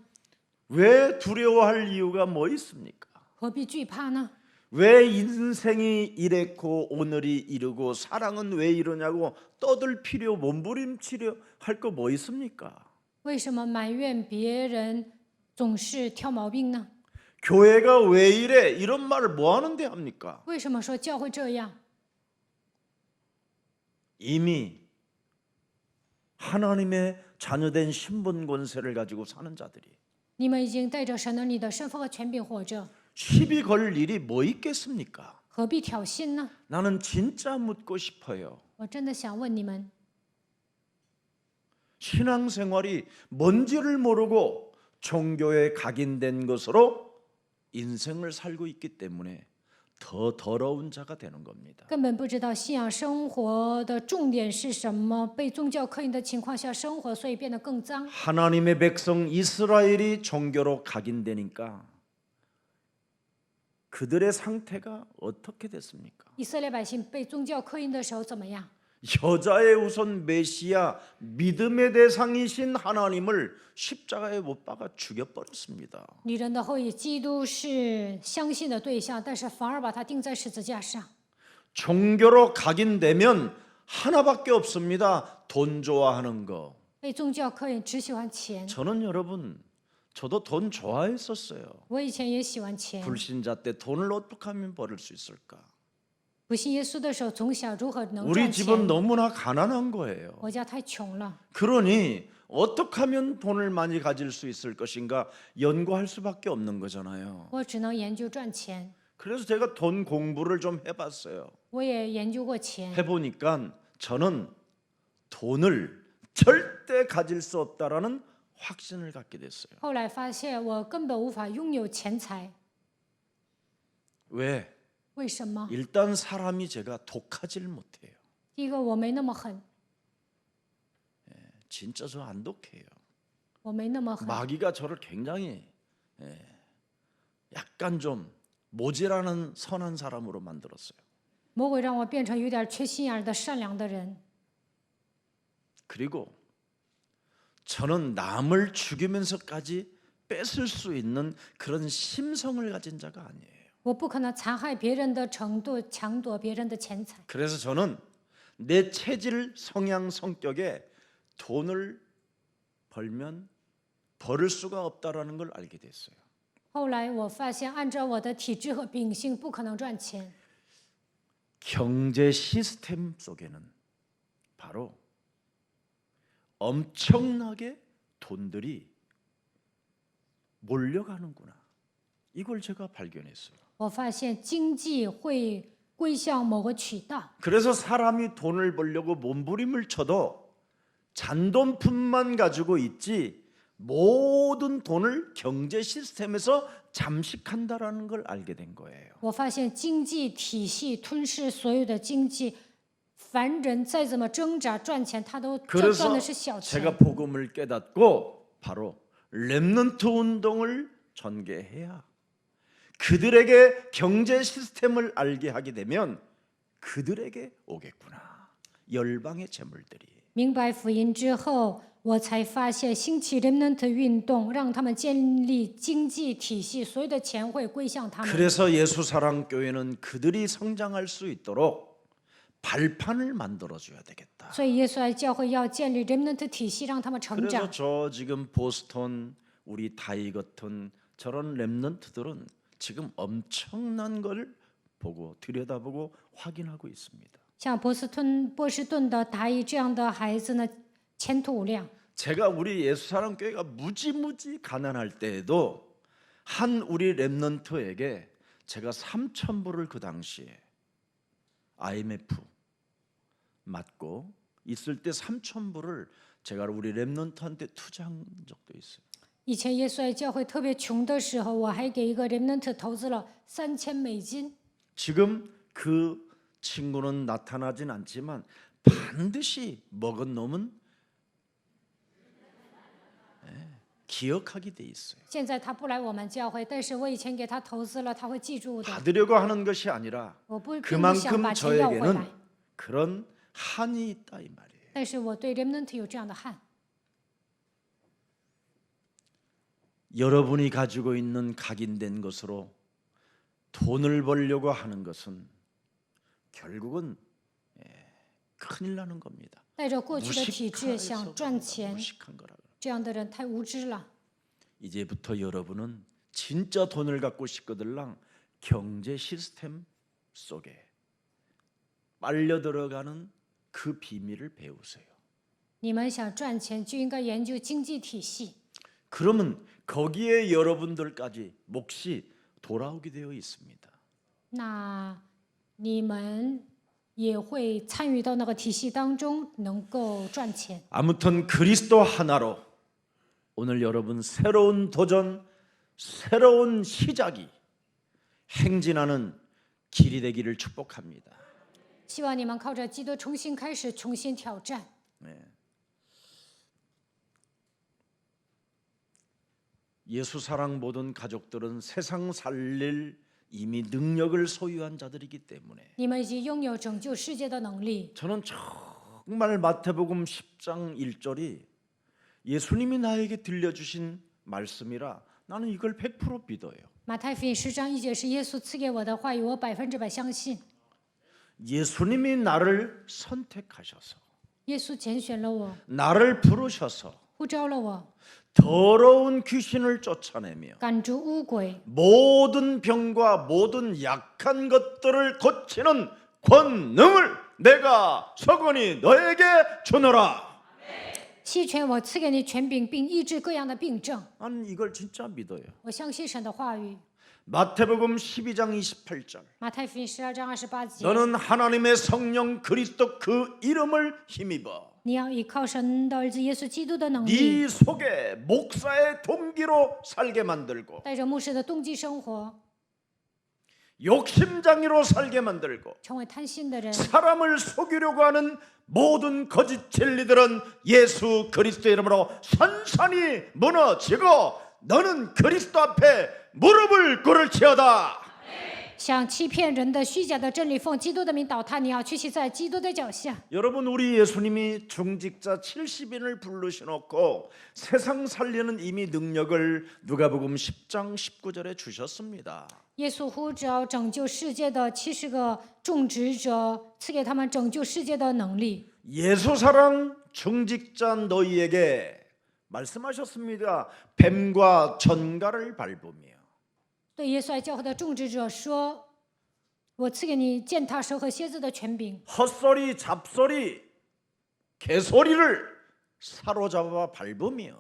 Speaker 1: 왜 두려워할 이유가 뭐 있습니까?
Speaker 2: 何必惧怕呢？
Speaker 1: 왜 인생이 이랬고 오늘이 이르고 사랑은 왜 이러냐고 떠들 필요 몸부림치려 할 거 뭐 있습니까?
Speaker 2: 为什么埋怨别人，总是挑毛病呢？
Speaker 1: 교회가 왜 이래 이런 말을 뭐 하는데 합니까?
Speaker 2: 为什么说教会这样？
Speaker 1: 이미 하나님의 자녀된 신분 권세를 가지고 사는 자들이
Speaker 2: 你们已经带着神儿女的身份和权柄活着，
Speaker 1: 시비 걸 일이 뭐 있겠습니까?
Speaker 2: 何必挑衅呢？
Speaker 1: 나는 진짜 묻고 싶어요.
Speaker 2: 我真的想问你们，
Speaker 1: 신앙생활이 뭔지를 모르고 종교에 각인된 것으로 인생을 살고 있기 때문에 더 더러운 자가 되는 겁니다.
Speaker 2: 根本不知道信仰生活的重点是什么，被宗教刻印的情况下生活，所以变得更脏。
Speaker 1: 하나님의 백성 이스라엘이 종교로 각인되니까 그들의 상태가 어떻게 됐습니까?
Speaker 2: 以色列百姓被宗教刻印的时候怎么样？
Speaker 1: 여자의 우선 메시아 믿음의 대상이신 하나님을 십자가에 못 박아 죽여버렸습니다.
Speaker 2: 女人的后裔，基督是相信的对象，但是反而把他钉在十字架上。
Speaker 1: 종교로 각인되면 하나밖에 없습니다. 돈 좋아하는 거.
Speaker 2: 被宗教刻印只喜欢钱。
Speaker 1: 저는 여러분 저도 돈 좋아했었어요.
Speaker 2: 我以前也喜欢钱，
Speaker 1: 불신자 때 돈을 어떻게 하면 벌을 수 있을까?
Speaker 2: 不信耶稣的时候，总想如何能
Speaker 1: 우리
Speaker 2: 赚
Speaker 1: 집은
Speaker 2: 钱。
Speaker 1: 너무나 가난한 거예요.
Speaker 2: 我家太穷了，
Speaker 1: 그러니 어떻게 하면 돈을 많이 가질 수 있을 것인가 연구할 수밖에 없는 거잖아요.
Speaker 2: 我只能研究赚钱。
Speaker 1: 그래서 제가 돈 공부를 좀 해봤어요.
Speaker 2: 我也研究过钱，
Speaker 1: 해보니까 저는 돈을 절대 가질 수 없다라는 확신을 갖게 됐어요.
Speaker 2: 后来发现我根本无法拥有钱财。
Speaker 1: 왜?
Speaker 2: 为什么？
Speaker 1: 일단 사람이 제가 독하질 못해요.
Speaker 2: 第一个，我没那么狠，
Speaker 1: 진짜 저 안 독해요.
Speaker 2: 我没那么狠。
Speaker 1: 마귀가 저를 굉장히 약간 좀 모질하는 선한 사람으로 만들었어요.
Speaker 2: 魔鬼让我变成有点缺心眼儿的善良的人。
Speaker 1: 그리고 저는 남을 죽이면서까지 뺏을 수 있는 그런 심성을 가진 자가 아니에요.
Speaker 2: 我不可能残害别人的程度抢夺别人的钱财。
Speaker 1: 그래서 저는 내 체질, 성향, 성격에 돈을 벌면 벌을 수가 없다라는 걸 알게 됐어요.
Speaker 2: 后来我发现，按照我的体质和秉性，不可能赚钱。
Speaker 1: 경제 시스템 속에는 바로 엄청나게 돈들이 몰려가는구나. 이걸 제가 발견했어요.
Speaker 2: 我发现经济会归向某个渠道，
Speaker 1: 그래서 사람이 돈을 벌려고 몸부림을 쳐도 잔돈뿐만 가지고 있지 모든 돈을 경제 시스템에서 잠식한다라는 걸 알게 된 거예요.
Speaker 2: 我发现经济体系吞噬所有的经济，凡人再怎么挣扎赚钱，他都赚
Speaker 1: 그래서
Speaker 2: 的是小钱。
Speaker 1: 제가 복음을 깨닫고 바로 렘넌트 운동을 전개해야 그들에게 경제 시스템을 알게 하게 되면 그들에게 오겠구나. 열방의 재물들이.
Speaker 2: 明白福音之后，我才发现兴起 remnant 运动，让他们建立经济体系，所有的钱会归向他们。
Speaker 1: 그래서 예수사랑교회는 그들이 성장할 수 있도록 발판을 만들어줘야 되겠다.
Speaker 2: 所以耶稣爱教会要建立 remnant 体系，让他们成
Speaker 1: 그래서
Speaker 2: 长。
Speaker 1: 저 지금 보스턴 우리 다이 같은 저런 렘넌트들은 지금 엄청난 걸 보고 들여다보고 확인하고 있습니다.
Speaker 2: 像波士顿的达伊这样的孩子呢，前途无量。
Speaker 1: 제가 우리 예수사랑교회가 무지무지 가난할 때에도 한 우리 렘넌트에게 제가 3,000불을 그 당시에 IMF 맞고 있을 때 3,000불을 제가 우리 렘넌트한테 투자한 적도 있어요.
Speaker 2: 以前耶稣爱教会特别穷的时候，我还给一个 remnant 投资了$3000。
Speaker 1: 지금 그 친구는 나타나진 않지만 반드시 먹은 놈은 기억하게 돼 있어요.
Speaker 2: 现在他不来我们教会，但是我以前给他投资了，他会记住的。
Speaker 1: 받으려고 하는 것이 아니라
Speaker 2: 我并不想
Speaker 1: 그만큼
Speaker 2: 把钱要回
Speaker 1: 저에게는
Speaker 2: 来，
Speaker 1: 그런 한이 있다 이 말이에요.
Speaker 2: 但是我对 remnant 有这样的憾。
Speaker 1: 여러분이 가지고 있는 각인된 것으로 돈을 벌려고 하는 것은 결국은 큰일 나는 겁니다.
Speaker 2: 带着过去的体制
Speaker 1: 무식해서
Speaker 2: 想赚
Speaker 1: 그런다,
Speaker 2: 钱，
Speaker 1: 무식한 거라.
Speaker 2: 这样的人太无知了。
Speaker 1: 이제부터 여러분은 진짜 돈을 갖고 싶거들랑 경제 시스템 속에 빨려 들어가는 그 비밀을 배우세요.
Speaker 2: 你们想赚钱，就应该研究经济体系。
Speaker 1: 그러면 거기에 여러분들까지 몫이 돌아오게 되어 있습니다.
Speaker 2: 那你们也会参与到那个体系当中，能够赚钱。
Speaker 1: 아무튼 그리스도 하나로 오늘 여러분 새로운 도전, 새로운 시작이 행진하는 길이 되기를 축복합니다.
Speaker 2: 希望你们靠着基督重新开始，重新挑战。
Speaker 1: 예수 사랑 모든 가족들은 세상 살릴 이미 능력을 소유한 자들이기 때문에
Speaker 2: 你们已经拥有拯救世界的能力。
Speaker 1: 저는 정말 마태복음 10장 1절이 예수님이 나에게 들려주신 말씀이라 나는 이걸 100% 믿어요.
Speaker 2: 马太福音10章1节是耶稣赐给我的话语，我100%相信。
Speaker 1: 예수님이 나를 선택하셔서
Speaker 2: 耶稣拣选了我，
Speaker 1: 나를 부르셔서
Speaker 2: 呼召了我，
Speaker 1: 더러운 귀신을 쫓아내며
Speaker 2: 赶逐污鬼，
Speaker 1: 모든 병과 모든 약한 것들을 고치는 권능을 내가 서건이 너에게 주노라.
Speaker 2: 弃权我赐给你权柄，并医治各样的病症。
Speaker 1: 나는 이걸 진짜 믿어요.
Speaker 2: 我相信神的话语。
Speaker 1: 마태복음 12장 28절
Speaker 2: 马太福音12章28节，
Speaker 1: 너는 하나님의 성령 그리스도 그 이름을 힘입어
Speaker 2: 你要依靠神的儿子耶稣基督的能力，
Speaker 1: 네 속에 목사의 동기로 살게 만들고
Speaker 2: 带着牧师的动机生活，
Speaker 1: 욕심장이로 살게 만들고
Speaker 2: 成为贪心的人。
Speaker 1: 사람을 속이려고 하는 모든 거짓 진리들은 예수 그리스도 이름으로 산산이 무너지고 너는 그리스도 앞에 무릎을 꿇을지어다.
Speaker 2: 想欺骗人的虚假的真理，奉基督的名倒塌，你要屈膝在基督的脚下。
Speaker 1: 여러분 우리 예수님이 중직자 70인을 부르셔놓고 세상 살리는 이미 능력을 누가복음 10장 19절에 주셨습니다.
Speaker 2: 耶稣呼召拯救世界的70个种植者，赐给他们拯救世界的能力。
Speaker 1: 예수사랑 중직자 너희에게 말씀하셨습니다. 뱀과 전갈을 밟으며
Speaker 2: 对耶稣爱教会的种植者说：“我赐给你践踏蛇和蝎子的权柄，
Speaker 1: 헛소리 잡소리 개소리를 사로잡아 밟으며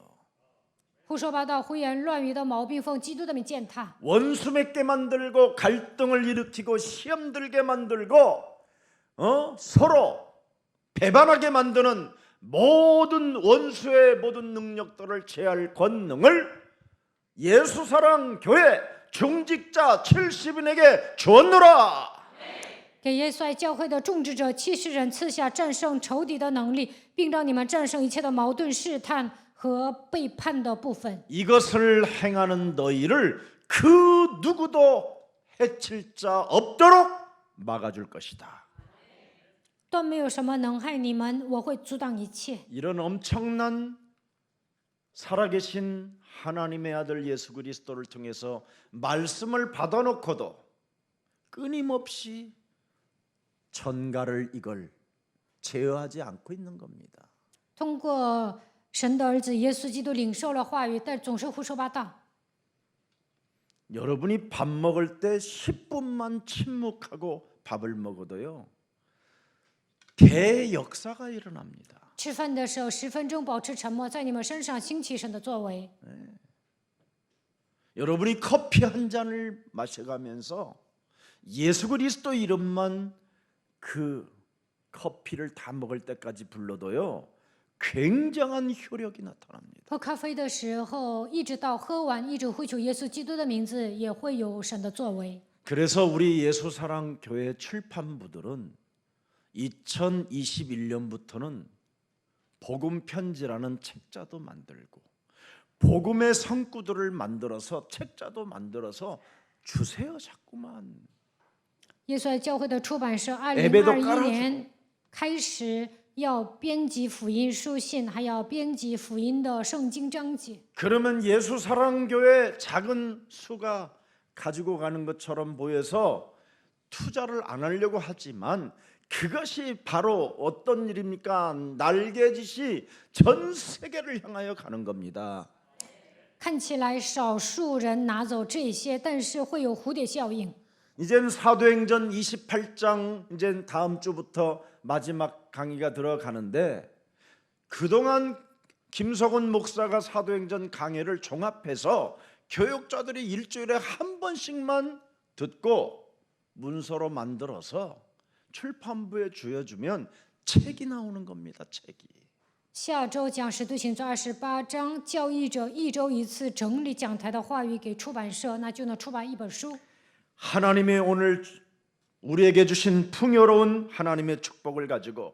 Speaker 2: 胡说八道、胡言乱语的毛病，奉基督的名践踏。
Speaker 1: 원수 맺게 만들고 갈등을 일으키고 시험 들게 만들고 서로 배반하게 만드는 모든 원수의 모든 능력들을 제할 권능을 예수사랑 교회 중직자 70인에게 주었노라.
Speaker 2: 给耶稣爱教会的种植者70人赐下战胜仇敌的能力，并让你们战胜一切的矛盾、试探和背叛的部分。
Speaker 1: 이것을 행하는 너희를 그 누구도 해칠 자 없도록 막아줄 것이다.
Speaker 2: 断没有什么能害你们，我会阻挡一切。
Speaker 1: 이런 엄청난 살아계신 하나님의 아들 예수 그리스도를 통해서 말씀을 받아놓고도 끊임없이 전갈을 이걸 제어하지 않고 있는 겁니다.
Speaker 2: 通过神的儿子耶稣基督领受了话语，但总是胡说八道。
Speaker 1: 여러분이 밥 먹을 때 10분만 침묵하고 밥을 먹어도요 대역사가 일어납니다.
Speaker 2: 吃饭的时候10分钟保持沉默，在你们身上兴起神的作为。
Speaker 1: 여러분이 커피 한 잔을 마셔가면서 예수 그리스도 이름만 그 커피를 다 먹을 때까지 불러도요 굉장한 효력이 나타납니다.
Speaker 2: 喝咖啡的时候，一直到喝完，一直呼求耶稣基督的名字，也会有神的作为。
Speaker 1: 그래서 우리 예수사랑 교회 출판부들은 2021년부터는 복음 편지라는 책자도 만들고 복음의 성구들을 만들어서 책자도 만들어서 주세요 자꾸만.
Speaker 2: 耶稣爱教会的出版社
Speaker 1: 예배도
Speaker 2: 2021
Speaker 1: 깔아주고
Speaker 2: 年开始要编辑福音书信，还要编辑福音的圣经章节。
Speaker 1: 그러면 예수사랑교회 작은 수가 가지고 가는 것처럼 보여서 투자를 안 하려고 하지만 그것이 바로 어떤 일입니까? 날개짓이 전 세계를 향하여 가는 겁니다.
Speaker 2: 看起来少数人拿走这些，但是会有蝴蝶效应。
Speaker 1: 이젠 사도행전 28장 이제 다음 주부터 마지막 강의가 들어가는데 그동안 김석원 목사가 사도행전 강의를 종합해서 교육자들이 일주일에 한 번씩만 듣고 문서로 만들어서 출판부에 주어주면 책이 나오는 겁니다. 책이.
Speaker 2: 下周讲《使徒行传》28章，教义者一周一次整理讲台的话语给出版社，那就能出版一本书。
Speaker 1: 하나님의 오늘 우리에게 주신 풍요로운 하나님의 축복을 가지고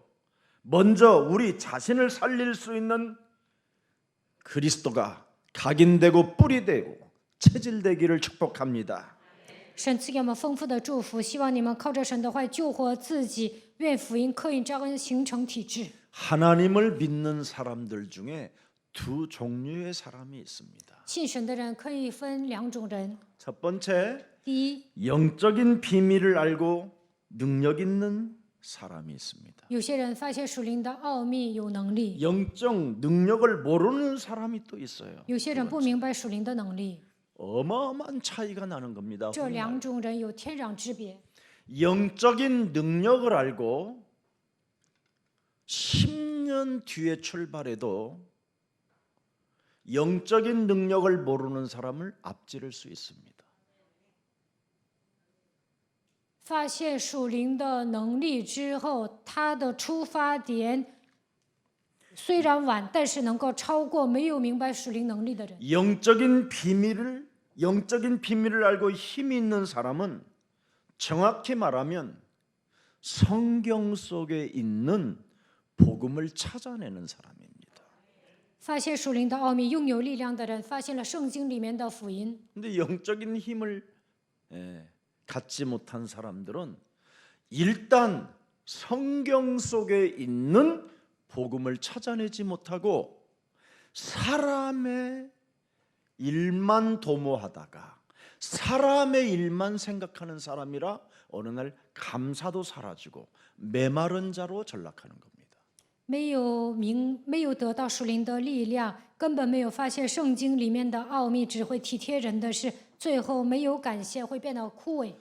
Speaker 1: 먼저 우리 자신을 살릴 수 있는 그리스도가 각인되고 뿌리되고 체질되기를 축복합니다.
Speaker 2: 神赐给我们丰富的祝福，希望你们靠着神的话救活自己，愿福音刻印扎根，形成体制。
Speaker 1: 하나님을 믿는 사람들 중에 두 종류의 사람이 있습니다.
Speaker 2: 信神的人可以分两种人，
Speaker 1: 첫 번째,
Speaker 2: 第一，
Speaker 1: 영적인 비밀을 알고 능력 있는 사람이 있습니다.
Speaker 2: 有些人发现属灵的奥秘有能力，
Speaker 1: 영적 능력을 모르는 사람이 또 있어요.
Speaker 2: 有些人不明白属灵的能力，
Speaker 1: 어마어마한 차이가 나는 겁니다.
Speaker 2: 这两种人有天壤之别。
Speaker 1: 영적인 능력을 알고 10년 뒤에 출발해도 영적인 능력을 모르는 사람을 앞지를 수 있습니다.
Speaker 2: 发现属灵的能力之后，他的出发点虽然晚，但是能够超过没有明白属灵能力的人。
Speaker 1: 영적인 비밀을 알고 힘이 있는 사람은 정확히 말하면 성경 속에 있는 복음을 찾아내는 사람입니다.
Speaker 2: 发现属灵的奥秘、拥有力量的人，发现了圣经里面的福音。
Speaker 1: 근데 영적인 힘을 갖지 못한 사람들은 일단 성경 속에 있는 복음을 찾아내지 못하고 사람의 일만 도모하다가 사람의 일만 생각하는 사람이라 어느 날 감사도 사라지고 메마른 자로 전락하는 겁니다.
Speaker 2: 没有得到属灵的力量，根本没有发现圣经里面的奥秘，只会体贴人的事，最后没有感谢，会变得枯萎。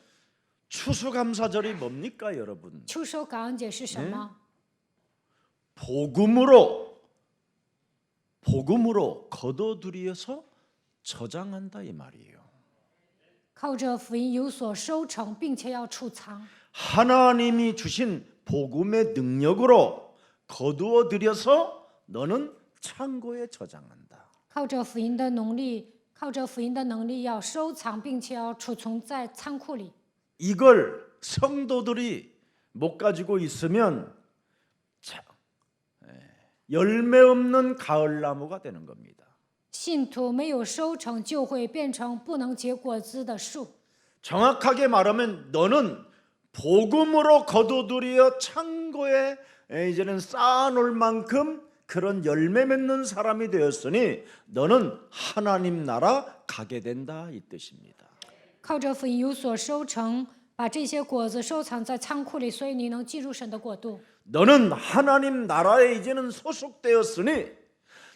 Speaker 1: 추수감사절이 뭡니까, 여러분?
Speaker 2: 秋收感恩节是什么？
Speaker 1: 복음으로 거둬들여서 저장한다 이 말이에요.
Speaker 2: 靠着福音有所收成，并且要储藏。
Speaker 1: 하나님이 주신 복음의 능력으로 거두어 들여서 너는 창고에 저장한다.
Speaker 2: 靠着福音的能力要收藏，并且要储存在仓库里。
Speaker 1: 이걸 성도들이 못 가지고 있으면 열매 없는 가을나무가 되는 겁니다.
Speaker 2: 信徒没有收成，就会变成不能结果子的树。
Speaker 1: 정확하게 말하면 너는 복음으로 거두들여 창고에 이제는 쌓아놓을 만큼 그런 열매 맺는 사람이 되었으니 너는 하나님 나라 가게 된다 이 뜻입니다.
Speaker 2: 靠着福音有所收成，把这些果子收藏在仓库里，所以你能进入神的国度。
Speaker 1: 너는 하나님 나라에 이제는 소속되었으니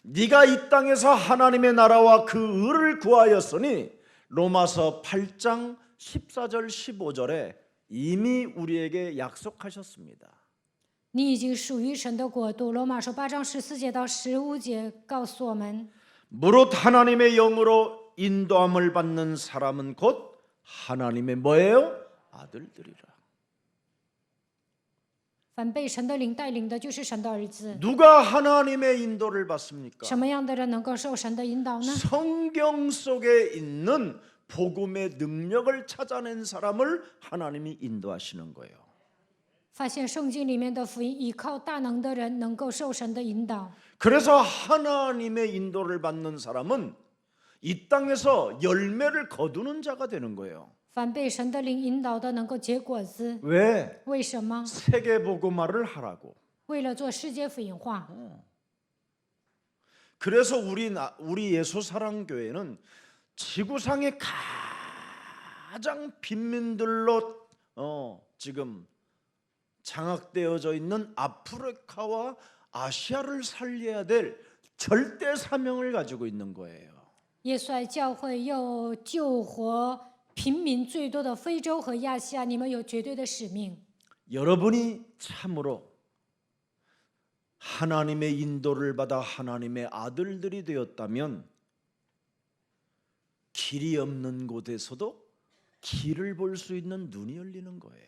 Speaker 1: 네가 이 땅에서 하나님의 나라와 그 의를 구하였으니 로마서 8장 14절 15절에 이미 우리에게 약속하셨습니다.
Speaker 2: 你已经属于神的国度。罗马书8章14节到15节告诉我们，
Speaker 1: 무릇 하나님의 영으로 인도함을 받는 사람은 곧 하나님의 뭐예요? 아들들이라.
Speaker 2: 凡被神的灵带领的，就是神的儿子。
Speaker 1: 누가 하나님의 인도를 받습니까?
Speaker 2: 什么样的人能够受神的引导呢？
Speaker 1: 성경 속에 있는 복음의 능력을 찾아낸 사람을 하나님이 인도하시는 거예요.
Speaker 2: 发现圣经里面的福音，依靠大能的人能够受神的引导。
Speaker 1: 그래서 하나님의 인도를 받는 사람은 이 땅에서 열매를 거두는 자가 되는 거예요.
Speaker 2: 凡被神的灵引导的，能够结果子。
Speaker 1: 왜?
Speaker 2: 为什么？
Speaker 1: 세계 복음화를 하라고.
Speaker 2: 为了做世界福音化。
Speaker 1: 그래서 우리 예수사랑교회는 지구상의 가장 빈민들로 지금 장악되어져 있는 아프리카와 아시아를 살려야 될 절대 사명을 가지고 있는 거예요.
Speaker 2: 耶稣爱教会要救活贫民最多的非洲和亚细亚，你们有绝对的使命。
Speaker 1: 여러분이 참으로 하나님의 인도를 받아 하나님의 아들들이 되었다면 길이 없는 곳에서도 길을 볼 수 있는 눈이 열리는 거예요.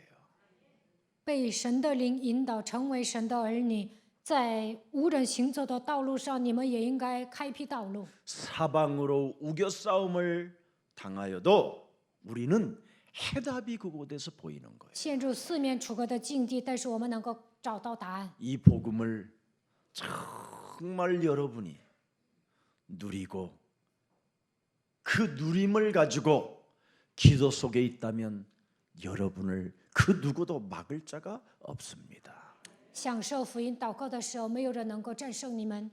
Speaker 2: 被神的灵引导成为神的儿女，在无人行走的道路上，你们也应该开辟道路。
Speaker 1: 사방으로 우겨 싸움을 당하여도 우리는 해답이 그곳에서 보이는 거예요.
Speaker 2: 陷入四面楚歌的境地，但是我们能够找到答案。
Speaker 1: 이 복음을 정말 여러분이 누리고 그 누림을 가지고 기도 속에 있다면 여러분을 그 누구도 막을 자가 없습니다.
Speaker 2: 享受福音祷告的时候，没有人能够战胜你们。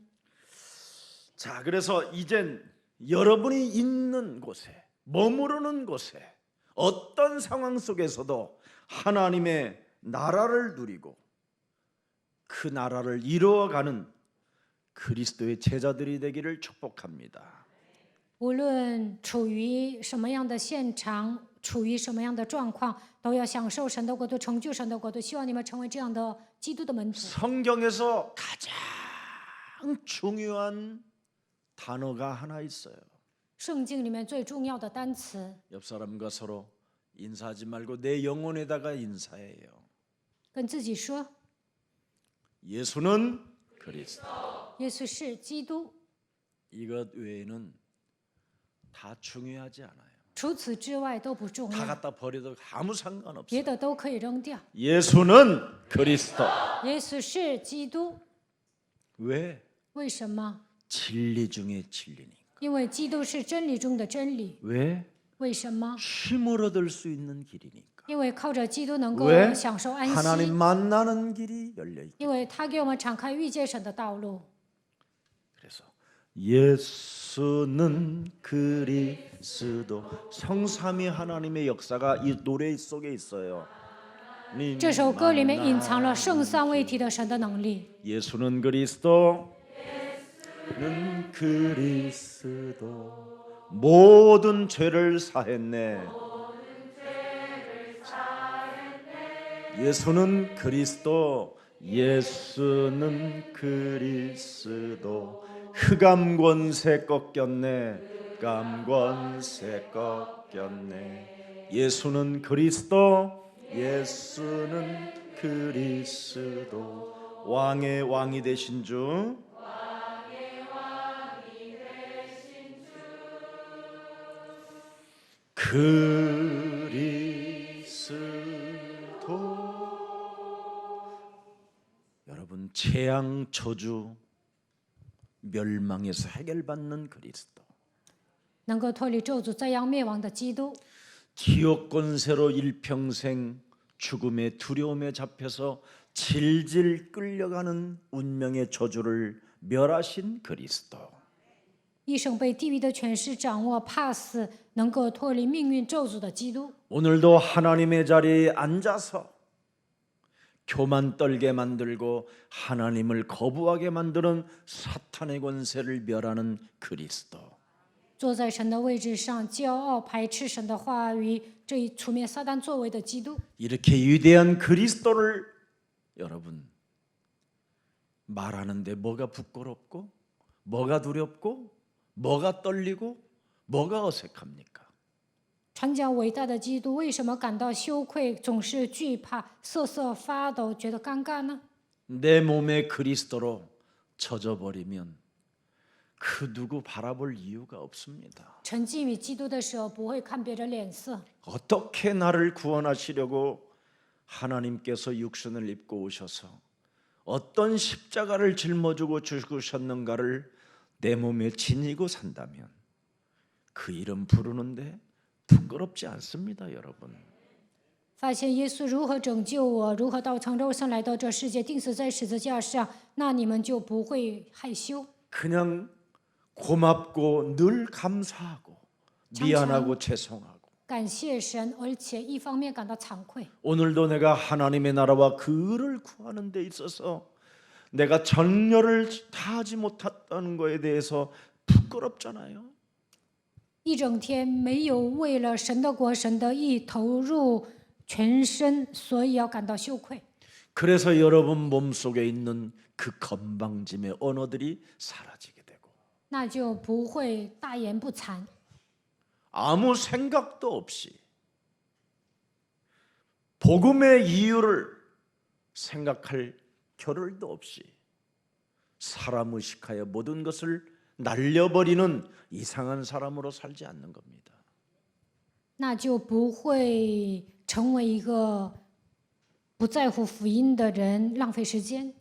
Speaker 1: 자, 그래서 이젠 여러분이 있는 곳에, 머무르는 곳에 어떤 상황 속에서도 하나님의 나라를 누리고 그 나라를 이루어가는 그리스도의 제자들이 되기를 축복합니다.
Speaker 2: 无论处于什么样的现场，处于什么样的状况，都要享受神的国度，成就神的国度。希望你们成为这样的基督的门徒。
Speaker 1: 성경에서 가장 중요한 단어가 하나 있어요.
Speaker 2: 圣经里面最重要的单词，
Speaker 1: 옆 사람과 서로 인사하지 말고 내 영혼에다가 인사해요.
Speaker 2: 跟自己说，
Speaker 1: 예수는 그리스도.
Speaker 2: 耶稣是基督，
Speaker 1: 이것 외에는 다 중요하지 않아요.
Speaker 2: 除此之外都不重
Speaker 1: 다
Speaker 2: 要，
Speaker 1: 갖다 버려도 아무 상관없어요.
Speaker 2: 别的都可以扔掉。
Speaker 1: 예수는 그리스도.
Speaker 2: 耶稣是基督，
Speaker 1: 왜?
Speaker 2: 为什么？
Speaker 1: 진리 중에 진리니까.
Speaker 2: 因为基督是真理中的真理。
Speaker 1: 왜?
Speaker 2: 为什么？
Speaker 1: 힘을 얻을 수 있는 길이니까.
Speaker 2: 因为靠着基督能够
Speaker 1: 왜?
Speaker 2: 享受安
Speaker 1: 하나님
Speaker 2: 息，
Speaker 1: 만나는 길이 열려 있기.
Speaker 2: 因为他给我们敞开遇见神的道路。
Speaker 1: 그래서 예수는 그리스도 성삼위 하나님의 역사가 이 노래 속에 있어요.
Speaker 2: 这首歌里面隐藏了圣三位一体的神的能力。
Speaker 1: 예수는 그리스도 는 그리스도 모든 죄를 사했네. 예수는 그리스도 예수는 그리스도 흑암 권세 꺾였네. 흑암 권세 꺾였네. 예수는 그리스도 예수는 그리스도 왕의 왕이 되신 주 그리스도. 여러분 재앙 저주 멸망에서 해결받는 그리스도.
Speaker 2: 能够脱离咒诅、灾殃、灭亡的基督，
Speaker 1: 지옥 권세로 일평생 죽음의 두려움에 잡혀서 질질 끌려가는 운명의 저주를 멸하신 그리스도.
Speaker 2: 一生被地狱的权势掌握，怕死，能够脱离命运咒诅的基督，
Speaker 1: 오늘도 하나님의 자리에 앉아서 교만 떨게 만들고 하나님을 거부하게 만드는 사탄의 권세를 멸하는 그리스도.
Speaker 2: 坐在神的位置上，骄傲排斥神的话语，这一除灭撒旦作为的基督。
Speaker 1: 이렇게 위대한 그리스도를 여러분 말하는데 뭐가 부끄럽고 뭐가 두렵고 뭐가 떨리고 뭐가 어색합니까?
Speaker 2: 传讲伟大的基督，为什么感到羞愧，总是惧怕、瑟瑟发抖，觉得尴尬呢？
Speaker 1: 내 몸에 그리스도로 젖어버리면 그 누구 바라볼 이유가 없습니다.
Speaker 2: 沉浸于基督的时候，不会看别人脸色。
Speaker 1: 어떻게 나를 구원하시려고 하나님께서 육신을 입고 오셔서 어떤 십자가를 짊어지고 죽으셨는가를 내 몸에 지니고 산다면 그 이름 부르는데 부끄럽지 않습니다, 여러분.
Speaker 2: 发现耶稣如何拯救我，如何道成肉身来到这世界，钉死在十字架上，那你们就不会害羞。
Speaker 1: 그냥 고맙고 늘 감사하고 미안하고 죄송하고
Speaker 2: 感谢神，而且一方面感到惭愧。
Speaker 1: 오늘도 내가 하나님의 나라와 그 의를 구하는 데 있어서 내가 전열을 다하지 못했다는 것에 대해서 부끄럽잖아요.
Speaker 2: 一整天没有为了神的国、神的义投入全身，所以要感到羞愧。
Speaker 1: 그래서 여러분 몸속에 있는 그 건방짐의 언어들이 사라지게 되고
Speaker 2: 那就不会大言不惭，
Speaker 1: 아무 생각도 없이 복음의 이유를 생각할 겨를도 없이 사람 의식하여 모든 것을 날려버리는 이상한 사람으로 살지 않는 겁니다.
Speaker 2: 那就不会成为一个不在乎福音的人，浪费时间。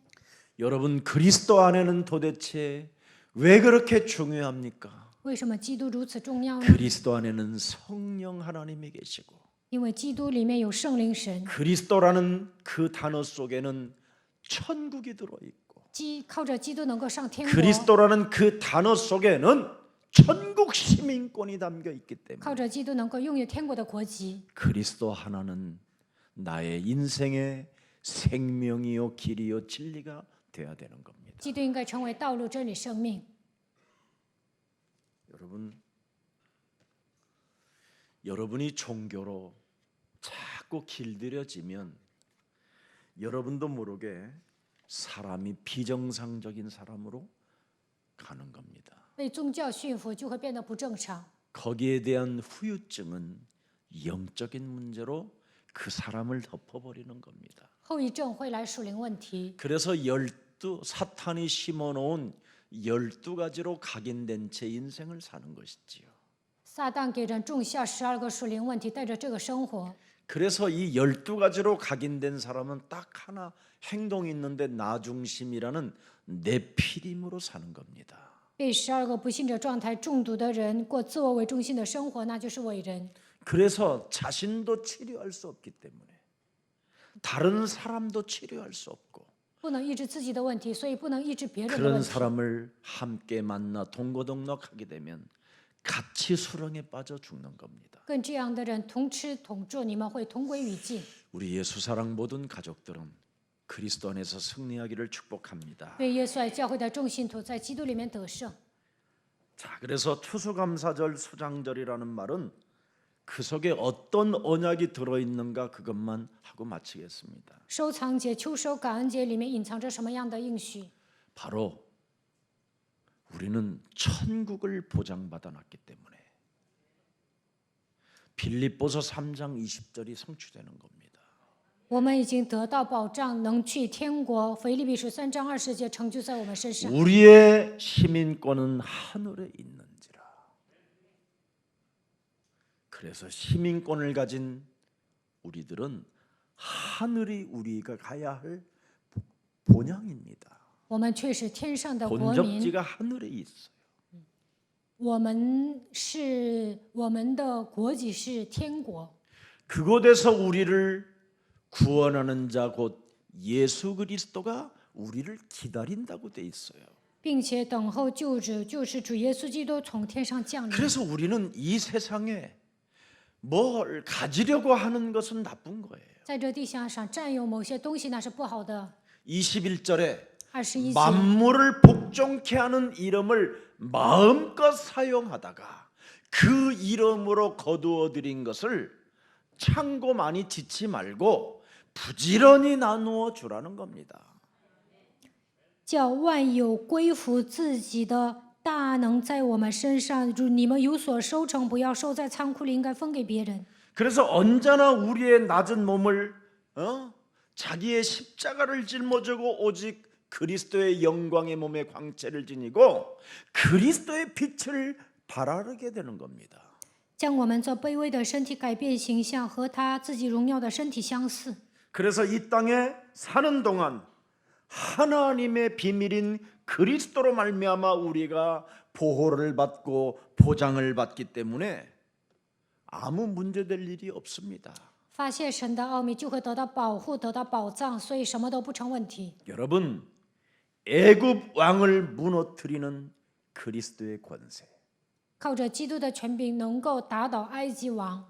Speaker 1: 여러분 그리스도 안에는 도대체 왜 그렇게 중요합니까?
Speaker 2: 为什么基督如此重要呢？
Speaker 1: 그리스도 안에는 성령 하나님이 계시고
Speaker 2: 因为基督里面有圣灵神，
Speaker 1: 그리스도라는 그 단어 속에는 천국이 들어 있고
Speaker 2: 靠着基督能够上天国，
Speaker 1: 그리스도라는 그 단어 속에는 천국 시민권이 담겨 있기 때문에
Speaker 2: 靠着基督能够拥有天国的国籍。
Speaker 1: 그리스도 하나는 나의 인생의 생명이요 길이요 진리가 되어야 되는 겁니다.
Speaker 2: 基督应该成为道路、真理、生命。
Speaker 1: 여러분이 종교로 자꾸 길들여지면 여러분도 모르게 사람이 비정상적인 사람으로 가는 겁니다.
Speaker 2: 被宗教驯服，就会变得不正常。
Speaker 1: 거기에 대한 후유증은 영적인 문제로 그 사람을 덮어버리는 겁니다.
Speaker 2: 后遗症会来属灵问题，
Speaker 1: 그래서 사탄이 심어놓은 12가지로 각인된 제 인생을 사는 것이지요.
Speaker 2: 撒旦给人种下12个属灵问题，带着这个生活。
Speaker 1: 그래서 이 12가지로 각인된 사람은 딱 하나 행동이 있는데 나 중심이라는 네피림으로 사는 겁니다.
Speaker 2: 被12个不信者状态中毒的人过自我为中心的生活，那就是伟人。
Speaker 1: 그래서 자신도 치료할 수 없기 때문에 다른 사람도 치료할 수 없고
Speaker 2: 不能医治自己的问题，所以不能医治别人的
Speaker 1: 그런
Speaker 2: 问题。
Speaker 1: 사람을 함께 만나 동거동락하게 되면 같이 수렁에 빠져 죽는 겁니다.
Speaker 2: 跟这样的人同吃同住，你们会同归于尽。
Speaker 1: 우리 예수사랑 모든 가족들은 그리스도 안에서 승리하기를 축복합니다.
Speaker 2: 为耶稣爱教会的众信徒在基督里面得胜。
Speaker 1: 자, 그래서 추수감사절 수장절이라는 말은 그 속에 어떤 언약이 들어있는가 그것만 하고 마치겠습니다.
Speaker 2: 收藏节、秋收、感恩节里面隐藏着什么样的应许？
Speaker 1: 바로 우리는 천국을 보장받아 놨기 때문에 빌립보서 3장 20절이 성취되는 겁니다.
Speaker 2: 我们已经得到保障，能去天国。腓立比书3章20节成就在我们身上。
Speaker 1: 우리의 시민권은 하늘에 있는지라. 그래서 시민권을 가진 우리들은 하늘이 우리가 가야 할 본향입니다.
Speaker 2: 我们却是天上的国民，
Speaker 1: 본적지가 하늘에 있어요.
Speaker 2: 我们的国籍是天国。
Speaker 1: 그곳에서 우리를 구원하는 자 곧 예수 그리스도가 우리를 기다린다고 돼 있어요.
Speaker 2: 并且等候救主，就是主耶稣基督从天上降临。
Speaker 1: 그래서 우리는 이 세상에 뭘 가지려고 하는 것은 나쁜 거예요.
Speaker 2: 在这地球上占有某些东西，那是不好的。
Speaker 1: 21절에
Speaker 2: 21节，
Speaker 1: 만물을 복종케 하는 이름을 마음껏 사용하다가 그 이름으로 거두어 들인 것을 창고 많이 짓지 말고 부지런히 나누어 주라는 겁니다.
Speaker 2: 叫万有归服自己的大能在我们身上，如你们有所收成，不要收在仓库里，应该分给别人。
Speaker 1: 그래서 언제나 우리의 낮은 몸을 자기의 십자가를 짊어지고 오직 그리스도의 영광의 몸의 광채를 지니고 그리스도의 빛을 발하게 되는 겁니다.
Speaker 2: 将我们这卑微的身体改变形象，和他自己荣耀的身体相似。
Speaker 1: 그래서 이 땅에 사는 동안 하나님의 비밀인 그리스도로 말미암아 우리가 보호를 받고 보장을 받기 때문에 아무 문제될 일이 없습니다.
Speaker 2: 发现神的奥秘，就会得到保护，得到保障，所以什么都不成问题。
Speaker 1: 여러분, 애굽 왕을 무너뜨리는 그리스도의 권세,
Speaker 2: 靠着基督的权柄，能够打倒埃及王；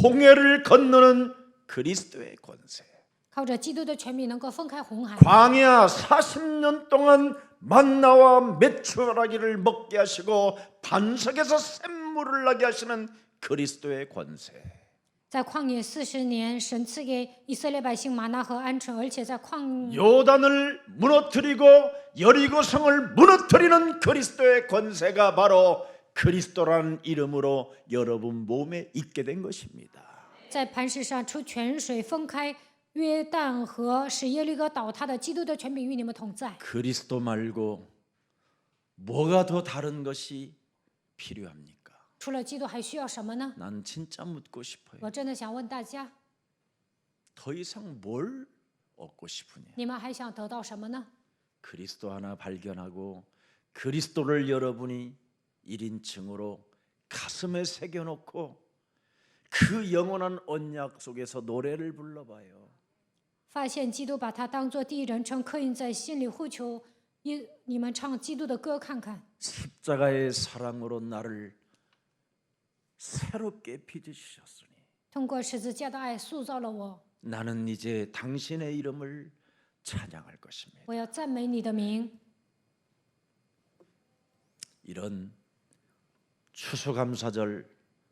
Speaker 1: 홍해를 건너는 그리스도의 권세,
Speaker 2: 靠着基督的权柄，能够分开红海；
Speaker 1: 광야 40년 동안 만나와 메추라기를 먹게 하시고 반석에서 샘물을 나게 하시는 그리스도의 권세.
Speaker 2: 在旷野40年，神赐给以色列百姓玛纳和鹌鹑，而且在旷
Speaker 1: 요단을 무너뜨리고 여리고성을 무너뜨리는 그리스도의 권세가 바로 그리스도라는 이름으로 여러분 몸에 있게 된 것입니다.
Speaker 2: 在磐石上出泉水，分开约旦河，使耶利哥倒塌的基督的权柄与你们同在。
Speaker 1: 그리스도 말고 뭐가 더 다른 것이 필요합니까?
Speaker 2: 除了基督还需要什么呢？
Speaker 1: 난 진짜 묻고 싶어요.
Speaker 2: 我真的想问大家，
Speaker 1: 더 이상 뭘 얻고 싶으냐?
Speaker 2: 你们还想得到什么呢？
Speaker 1: 그리스도 하나 발견하고 그리스도를 여러분이 1인칭으로 가슴에 새겨놓고 그 영원한 언약 속에서 노래를 불러봐요.
Speaker 2: 发现基督，把他当作第一人称刻印在心里，呼求你们唱基督的歌看看。
Speaker 1: 십자가의 사랑으로 나를 새롭게 빚으셨으니
Speaker 2: 通过十字架的爱塑造了我，
Speaker 1: 나는 이제 당신의 이름을 찬양할 것입니다.
Speaker 2: 我要赞美你的名。
Speaker 1: 이런 추수감사절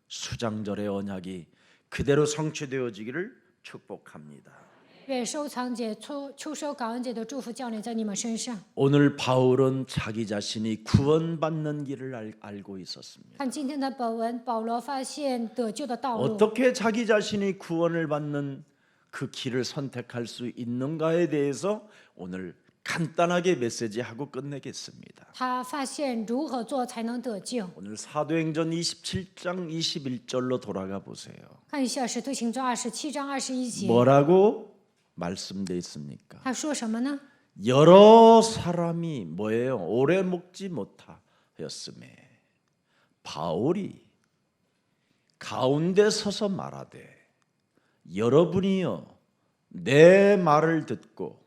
Speaker 1: 수장절의 언약이 그대로 성취되어지기를 축복합니다.
Speaker 2: 愿收藏节、秋收感恩节的祝福降临在你们身上。
Speaker 1: 오늘 바울은 자기 자신이 구원받는 길을 알고 있었습니다.
Speaker 2: 看今天的本文，保罗发现得救的道路。
Speaker 1: 어떻게 자기 자신이 구원을 받는 그 길을 선택할 수 있는가에 대해서 오늘 간단하게 메시지하고 끝내겠습니다.
Speaker 2: 他发现如何做才能得救。
Speaker 1: 오늘 사도행전 27장 21절로 돌아가 보세요.
Speaker 2: 看一下《使徒行传》27章21节，
Speaker 1: 뭐라고 말씀되어 있습니까?
Speaker 2: 他说什么呢？
Speaker 1: 여러 사람이 뭐예요? 오래 먹지 못하였음에 바울이 가운데 서서 말하되 여러분이요 내 말을 듣고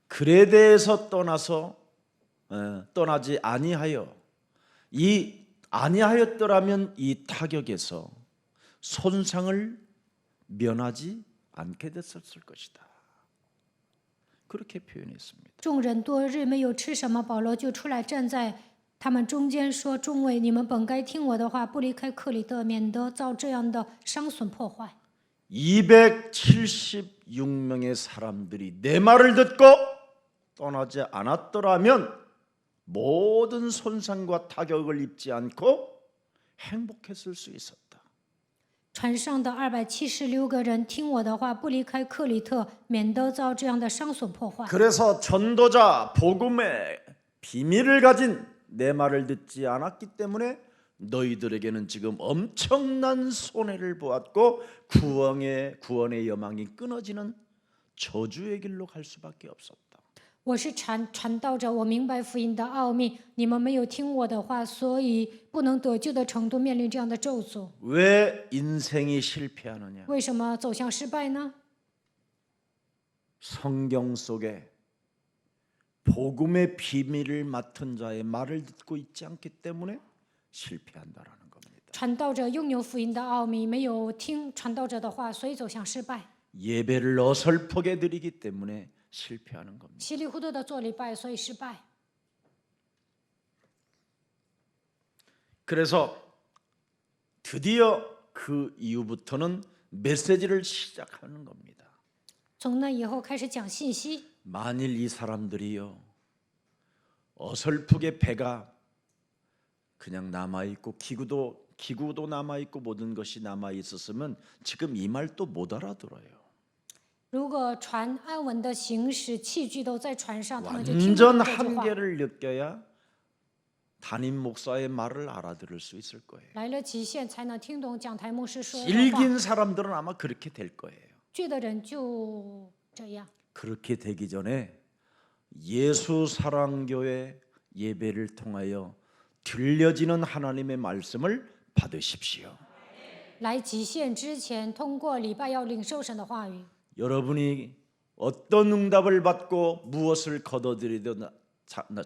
Speaker 1: 글에 대해서 떠나지 아니하여 이 아니하였더라면 이 타격에서 손상을 면하지 않게 됐었을 것이다. 그렇게 표현했습니다.
Speaker 2: 众人多日没有吃什么，保罗就出来站在他们中间说：“众位，你们本该听我的话，不离开克里特，免得遭这样的伤损破坏。”
Speaker 1: 276명의 사람들이 내 말을 듣고 떠나지 않았더라면 모든 손상과 타격을 입지 않고 행복했을 수 있었다.
Speaker 2: 船上的276个人听我的话，不离开克里特，免得遭这样的伤损破坏。
Speaker 1: 그래서 전도자 복음의 비밀을 가진 내 말을 듣지 않았기 때문에 너희들에게는 지금 엄청난 손해를 보았고 구원의 여망이 끊어지는 저주의 길로 갈 수밖에 없었다.
Speaker 2: 我是传道者，我明白福音的奥秘，你们没有听我的话，所以不能得救的程度面临这样的咒诅。
Speaker 1: 왜 인생이 실패하느냐?
Speaker 2: 为什么走向失败呢？
Speaker 1: 성경 속에 복음의 비밀을 맡은 자의 말을 듣고 있지 않기 때문에 실패한다라는 겁니다.
Speaker 2: 传道者拥有福音的奥秘，没有听传道者的话，所以走向失败。
Speaker 1: 예배를 어설프게 드리기 때문에 실패하는 겁니다.
Speaker 2: 稀里糊涂的做礼拜，所以失败。
Speaker 1: 그래서 드디어 그 이후부터는 메시지를 시작하는 겁니다.
Speaker 2: 从那以后开始讲信息。
Speaker 1: 만일 이 사람들이요 어설프게 배가 그냥 남아 있고 기구도 남아 있고 모든 것이 남아 있었으면 지금 이 말 또 못 알아들어요.
Speaker 2: 如果船安稳的行驶，器具都在船上，他们就听不
Speaker 1: 완전
Speaker 2: 懂这句话。
Speaker 1: 한계를 느껴야 담임 목사의 말을 알아들을 수 있을 거예요.
Speaker 2: 来了极限才能听懂讲台牧师说的话。
Speaker 1: 일긴 사람들은 아마 그렇게 될 거예요.
Speaker 2: 倔的人就这样。
Speaker 1: 그렇게 되기 전에 예수 사랑교회 예배를 통하여 들려지는 하나님의 말씀을 받으십시오.
Speaker 2: 来极限之前，通过礼拜要领受神的话语。
Speaker 1: 여러분이 어떤 응답을 받고 무엇을 거둬들이든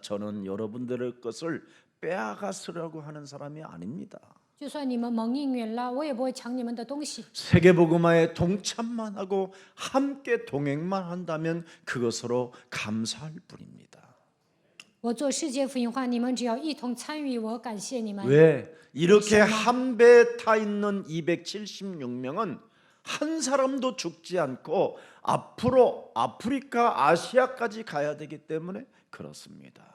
Speaker 1: 저는 여러분들의 것을 빼앗으려고 하는 사람이 아닙니다.
Speaker 2: 就算你们蒙应允了，我也不会抢你们的东西。
Speaker 1: 세계복음화에 동참만 하고 함께 동행만 한다면 그것으로 감사할 뿐입니다.
Speaker 2: 我做世界福音化，你们只要一同参与，我感谢你们。
Speaker 1: 왜 이렇게 한 배에 타 있는 276명은 한 사람도 죽지 않고 앞으로 아프리카, 아시아까지 가야 되기 때문에 그렇습니다.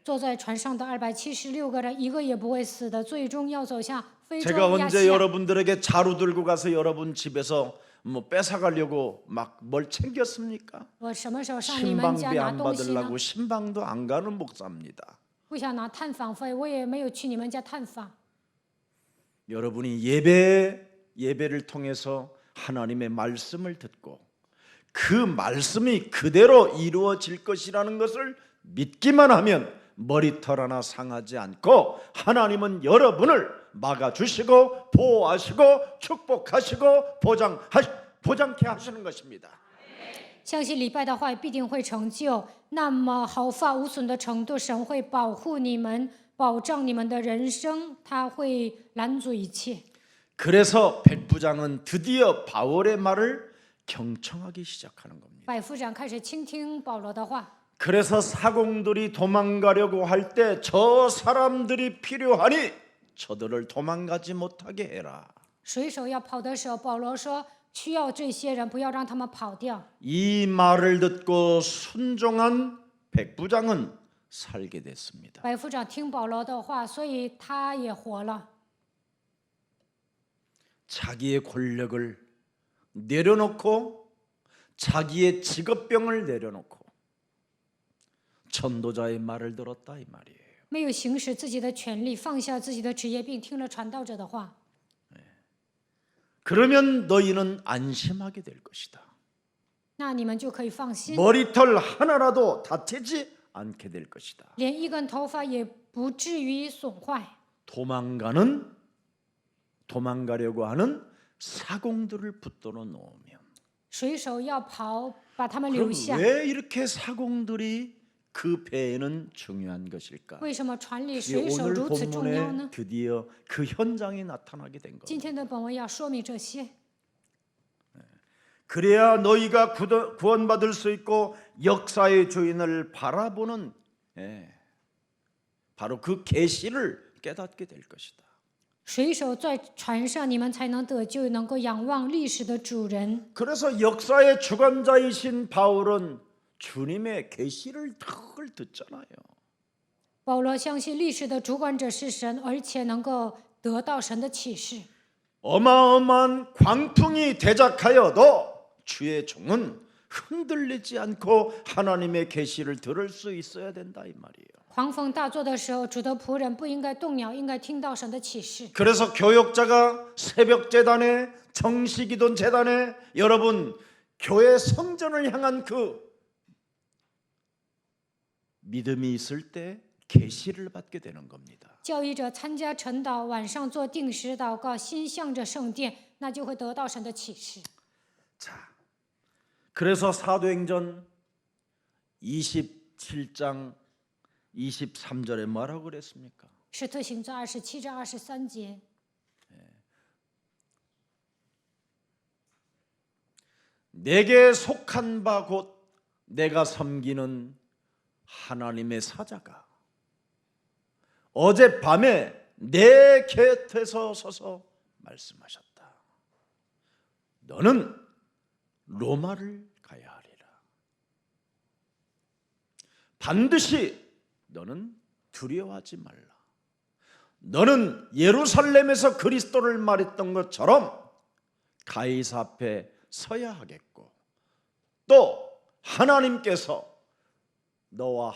Speaker 2: 坐在船上的276个人，一个也不会死的，最终要走向非洲、
Speaker 1: 제가
Speaker 2: 亚
Speaker 1: 언제
Speaker 2: 细亚。
Speaker 1: 여러분들에게 자루 들고 가서 여러분 집에서 뭐 뺏어가려고 막 뭘 챙겼습니까?
Speaker 2: 我什么时候上你们家
Speaker 1: 신방비
Speaker 2: 拿
Speaker 1: 안
Speaker 2: 东西呢？
Speaker 1: 받으려고 신방도 안 가는 목사입니다.
Speaker 2: 不想拿探访费，我也没有去你们家探访。
Speaker 1: 여러분이 예배를 통해서 하나님의 말씀을 듣고 그 말씀이 그대로 이루어질 것이라는 것을 믿기만 하면 머리털 하나 상하지 않고 하나님은 여러분을 막아주시고 보호하시고 축복하시고 보장케 하시는 것입니다.
Speaker 2: 相信礼拜的话必定会成就，那么毫发无损的程度，神会保护你们，保障你们的人生，他会拦阻一切。
Speaker 1: 그래서 백부장은 드디어 바울의 말을 경청하기 시작하는 겁니다.
Speaker 2: 百夫长开始倾听保罗的话，
Speaker 1: 그래서 사공들이 도망가려고 할 때 저 사람들이 필요하니 저들을 도망가지 못하게 해라.
Speaker 2: 水手要跑的时候，保罗说需要这些人，不要让他们跑掉。
Speaker 1: 이 말을 듣고 순종한 백부장은 살게 됐습니다.
Speaker 2: 百夫长听保罗的话，所以他也活了。
Speaker 1: 자기의 권력을 내려놓고 자기의 직업병을 내려놓고 전도자의 말을 들었다 이 말이에요.
Speaker 2: 没有行使自己的权利，放下自己的职业病，听了传道者的话，
Speaker 1: 그러면 너희는 안심하게 될 것이다.
Speaker 2: 那你们就可以放心，
Speaker 1: 머리털 하나라도 다치지 않게 될 것이다.
Speaker 2: 连一根头发也不至于损坏。
Speaker 1: 도망가려고 하는 사공들을 붙들어 놓으면
Speaker 2: 水手要跑，把他们留
Speaker 1: 그럼
Speaker 2: 下。
Speaker 1: 왜 이렇게 사공들이 그 배에는 중요한 것일까?
Speaker 2: 为什么船里
Speaker 1: 이
Speaker 2: 水手
Speaker 1: 오늘
Speaker 2: 如此重要
Speaker 1: 본문에
Speaker 2: 呢？
Speaker 1: 드디어 그 현장이 나타나게 된
Speaker 2: 今
Speaker 1: 겁니다.
Speaker 2: 天的本文要说明这些，
Speaker 1: 그래야 너희가 구원받을 수 있고 역사의 주인을 바라보는 바로 그 계시를 깨닫게 될 것이다.
Speaker 2: 水手在船上，你们才能得救，能够仰望历史的主人。
Speaker 1: 그래서 역사의 주관자이신 바울은 주님의 계시를 늘 듣잖아요.
Speaker 2: 保罗相信历史的主管者是神，而且能够得到神的启示。
Speaker 1: 어마어마한 광풍이 대작하여도 주의 종은 흔들리지 않고 하나님의 계시를 들을 수 있어야 된다 이 말이에요.
Speaker 2: 狂风大作的时候，主的仆人不应该动摇，应该听到神的启示。
Speaker 1: 그래서 교역자가 새벽 재단에 정시기도 재단에 여러분 교회 성전을 향한 그 믿음이 있을 때 계시를 받게 되는 겁니다.
Speaker 2: 教义者参加晨祷，晚上做定时祷告，心向着圣殿，那就会得到神的启示。
Speaker 1: 자, 그래서 사도행전 27장 23절에 뭐라고 그랬습니까?
Speaker 2: 使徒行传27章23节，
Speaker 1: 내게 속한 바 곧 내가 섬기는 하나님의 사자가 어젯밤에 내 곁에서 서서 말씀하셨다. 너는 로마를 가야 하리라. 반드시 너는 두려워하지 말라. 너는 예루살렘에서 그리스도를 말했던 것처럼 가이사 앞에 서야 하겠고 또 하나님께서 너와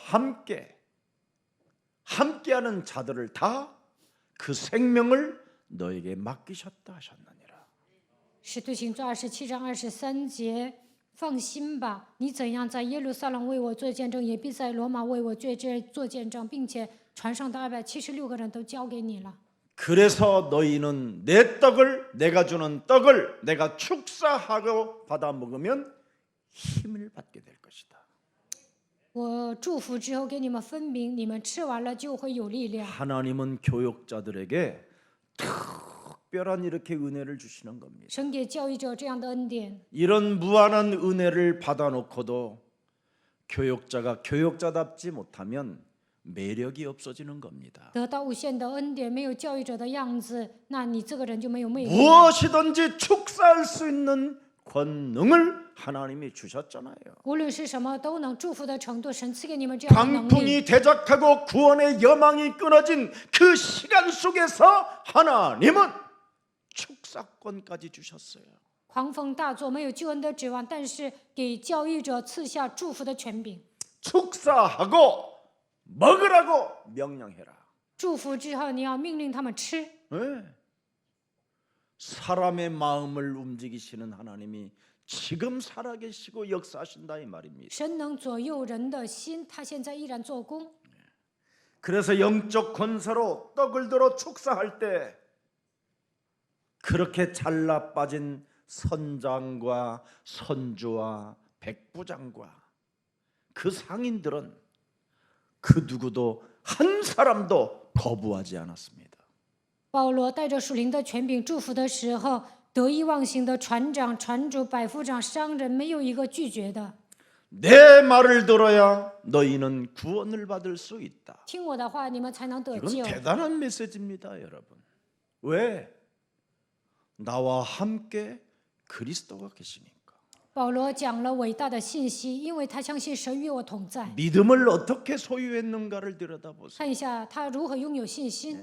Speaker 1: 함께하는 자들을 다 그 생명을 너에게 맡기셨다 하셨느니라.
Speaker 2: 使徒行传27章23节，放心吧，你怎样在耶路撒冷为我做见证，也必在罗马为我做见证，并且船上的276个人都交给你了。
Speaker 1: 그래서 너희는 내 떡을 내가 주는 떡을 내가 축사하고 받아 먹으면 힘을 받게 될 것이다.
Speaker 2: 我祝福之后给你们分饼，你们吃完了就会有力量。
Speaker 1: 하나님은 교역자들에게 특별한 이렇게 은혜를 주시는 겁니다.
Speaker 2: 神给教育者这样的恩典，
Speaker 1: 이런 무한한 은혜를 받아놓고도 교역자가 교역자답지 못하면 매력이 없어지는 겁니다.
Speaker 2: 得到无限的恩典，没有教育者的样子，那你这个人就没有魅力。
Speaker 1: 무엇이든지 축사할 수 있는 권능을 하나님이 주셨잖아요.
Speaker 2: 无论是什么都能祝福的程度，神赐给你们这样的能力。
Speaker 1: 광풍이 대작하고 구원의 여망이 끊어진 그 시간 속에서 하나님은 축사권까지 주셨어요.
Speaker 2: 狂风大作，没有救恩的指望，但是给教育者赐下祝福的权柄。
Speaker 1: 축사하고 먹으라고 명령해라.
Speaker 2: 祝福之后，你要命令他们吃。
Speaker 1: 네. 사람의 마음을 움직이시는 하나님이 지금 살아계시고 역사하신다 이 말입니다.
Speaker 2: 神能左右人的心，他现在依然做工。
Speaker 1: 그래서 영적 권세로 떡을 들어 축사할 때 그렇게 잘라 빠진 선장과 선주와 백부장과 그 상인들은 그 누구도 한 사람도 거부하지 않았습니다.
Speaker 2: 保罗带着属灵的权柄祝福的时候，得意忘形的船长、船主、百夫长、商人，没有一个拒绝的。
Speaker 1: 내 말을 들어야 너희는 구원을 받을 수 있다.
Speaker 2: 听我的话，你们才能得
Speaker 1: 이건
Speaker 2: 救。
Speaker 1: 대단한 메시지입니다, 여러분. 왜? 나와 함께 그리스도가 계시니까.
Speaker 2: 保罗讲了伟大的信息，因为他相信神与我同在。
Speaker 1: 믿음을 어떻게 소유했는가를 들여다보세요.
Speaker 2: 看一下他如何拥有信心。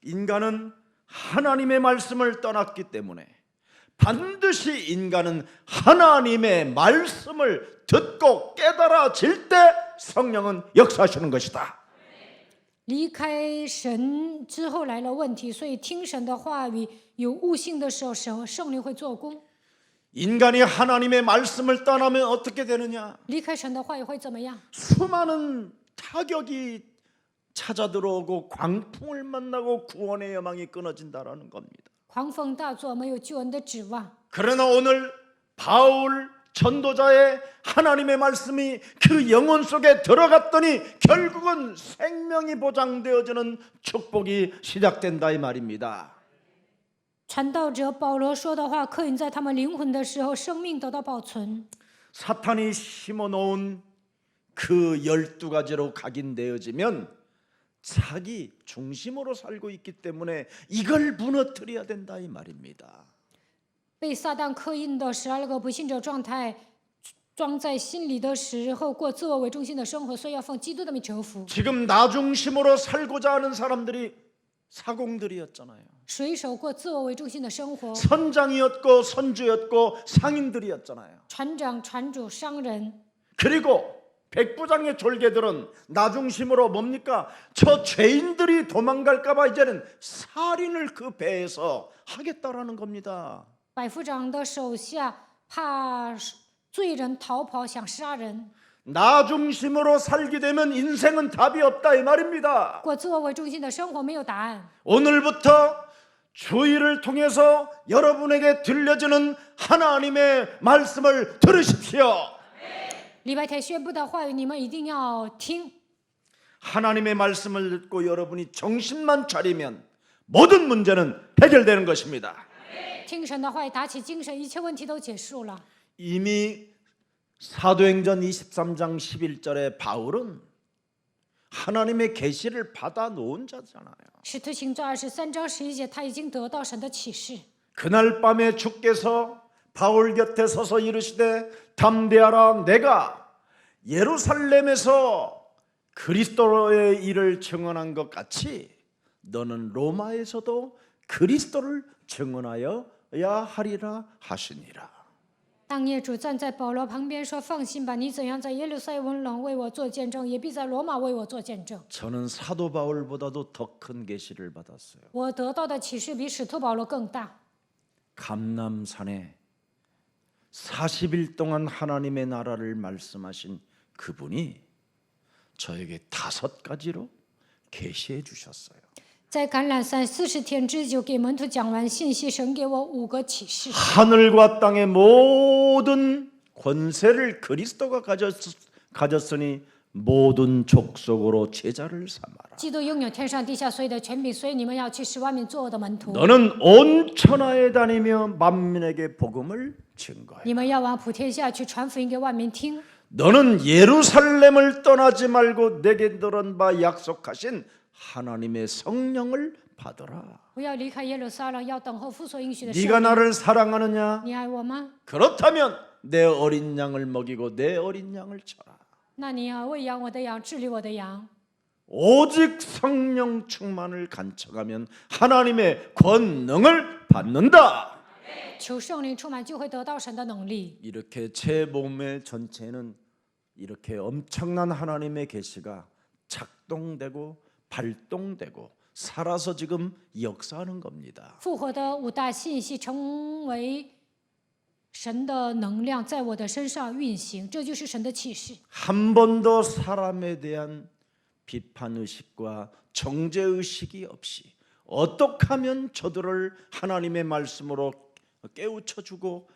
Speaker 1: 인간은 하나님의 말씀을 떠났기 때문에 반드시 인간은 하나님의 말씀을 듣고 깨달아질 때 성령은 역사하시는 것이다.
Speaker 2: 离开神之后来了问题，所以听神的话语有悟性的时候，圣灵会做工。
Speaker 1: 인간이 하나님의 말씀을 떠나면 어떻게 되느냐?
Speaker 2: 离开神的话语会怎么样？
Speaker 1: 수많은 타격이 찾아 들어오고 광풍을 만나고 구원의 여망이 끊어진다라는 겁니다.
Speaker 2: 狂风大作，没有救恩的指望。
Speaker 1: 그러나 오늘 바울 전도자의 하나님의 말씀이 그 영혼 속에 들어갔더니 결국은 생명이 보장되어지는 축복이 시작된다 이 말입니다.
Speaker 2: 传道者保罗说的话刻印在他们灵魂的时候，生命得到保存。
Speaker 1: 사탄이 심어놓은 그 12가지로 각인되어지면 자기 중심으로 살고 있기 때문에 이걸 무너뜨려야 된다 이 말입니다.
Speaker 2: 被撒旦刻印的12个不信者状态装在心里的时候，过自我为中心的生活，所以要奉基督的名折服。
Speaker 1: 지금 나 중심으로 살고자 하는 사람들이 사공들이었잖아요.
Speaker 2: 水手过自我为中心的生活，
Speaker 1: 선장이었고 선주였고 상인들이었잖아요.
Speaker 2: 船长、船主、商人，
Speaker 1: 그리고 백부장의 졸개들은 나 중심으로 뭡니까? 저 죄인들이 도망갈까 봐 이제는 살인을 그 배에서 하겠다라는 겁니다.
Speaker 2: 百夫长的手下怕罪人逃跑，想杀人。
Speaker 1: 나 중심으로 살게 되면 인생은 답이 없다 이 말입니다.
Speaker 2: 过自我为中心的生活没有答案。
Speaker 1: 오늘부터 주의를 통해서 여러분에게 들려주는 하나님의 말씀을 들으십시오.
Speaker 2: 礼拜天宣布的话语，你们一定要听。
Speaker 1: 하나님의 말씀을 듣고 여러분이 정신만 차리면 모든 문제는 해결되는 것입니다.
Speaker 2: 听神的话语，打起精神，一切问题都结束了。
Speaker 1: 이미 사도행전 23장 11절에 바울은 하나님의 계시를 받아 놓은 자잖아요.
Speaker 2: 使徒行传23章11节，他已经得到神的启示。
Speaker 1: 그날 밤에 주께서 바울 곁에 서서 이르시되 담대하라 내가 예루살렘에서 그리스도의 일을 증언한 것 같이 너는 로마에서도 그리스도를 증언하여야 하리라 하시니라.
Speaker 2: 当业主站在保罗旁边说：“放心吧，你怎样在耶路撒冷为我做见证，也必在罗马为我做见证。
Speaker 1: 저는 사도 바울보다도 더 큰 계시를 받았어요.
Speaker 2: 我得到的启示比使徒保罗更大。
Speaker 1: 감람산에 40일 동안 하나님의 나라를 말씀하신 그분이 저에게 5가지로 계시해 주셨어요.
Speaker 2: 在橄榄山40天之久，给门徒讲完信息，神给我5个启示。
Speaker 1: 하늘과 땅의 모든 권세를 그리스도가 가졌으니 모든 족속으로 제자를 삼아라.
Speaker 2: 基督拥有天上地下所有的权柄，所以你们要去10万名做我的门徒。
Speaker 1: 너는 온 천하에 다니며 만민에게 복음을 증거해.
Speaker 2: 你们要往普天下去传福音给万民听。
Speaker 1: 너는 예루살렘을 떠나지 말고 내게 들은 바 약속하신 하나님의 성령을 받으라.
Speaker 2: 不要离开耶路撒冷，要等候父所应许的圣
Speaker 1: 네가
Speaker 2: 灵。
Speaker 1: 나를 사랑하느냐?
Speaker 2: 你爱我吗？
Speaker 1: 그렇다면 내 어린 양을 먹이고 내 어린 양을 쳐라.
Speaker 2: 那你要喂养我的羊，治理我的羊。
Speaker 1: 오직 성령 충만을 간척하면 하나님의 권능을 받는다.
Speaker 2: 求圣灵充满，就会得到神的能力。
Speaker 1: 이렇게 제 몸의 전체는 이렇게 엄청난 하나님의 계시가 작동되고 발동되고 살아서 지금 역사하는 겁니다.
Speaker 2: 复活的五大信息成为神的能量在我的身上运行，这就是神的启示。
Speaker 1: 한 번도 사람에 대한 비판 의식과 정죄 의식이 없이 어떻게 하면 저들을 하나님의 말씀으로 깨우쳐 주고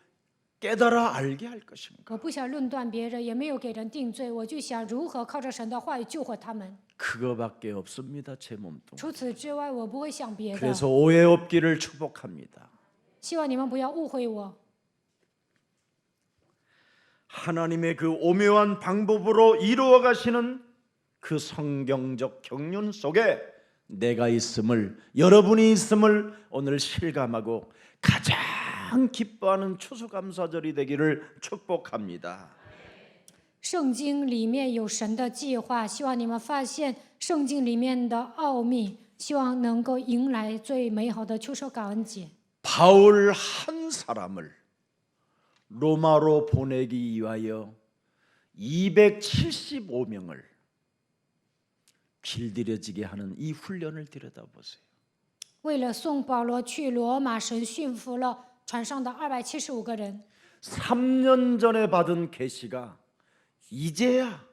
Speaker 1: 깨달아 알게 할 것인가?
Speaker 2: 我不想论断别人，也没有给人定罪，我就想如何靠着神的话语救活他们。
Speaker 1: 그거밖에 없습니다. 제 몸뚱.
Speaker 2: 除此之外，我不会想别的。
Speaker 1: 그래서 오해 없기를 축복합니다.
Speaker 2: 希望你们不要误会我。
Speaker 1: 하나님의 그 오묘한 방법으로 이루어 가시는 그 성경적 경륜 속에 내가 있음을, 여러분이 있음을 오늘 실감하고 가장 기뻐하는 추수감사절이 되기를 축복합니다.
Speaker 2: 圣经里面有神的计划，希望你们发现圣经里面的奥秘，希望能够迎来最美好的秋收感恩节。
Speaker 1: 바울 한 사람을 로마로 보내기 위하여 275명을 길들여지게 하는 이 훈련을 들여다보세요.
Speaker 2: 为了送保罗去罗马，神驯服了船上的275个人。
Speaker 1: 3년 전에 받은 계시가 이제야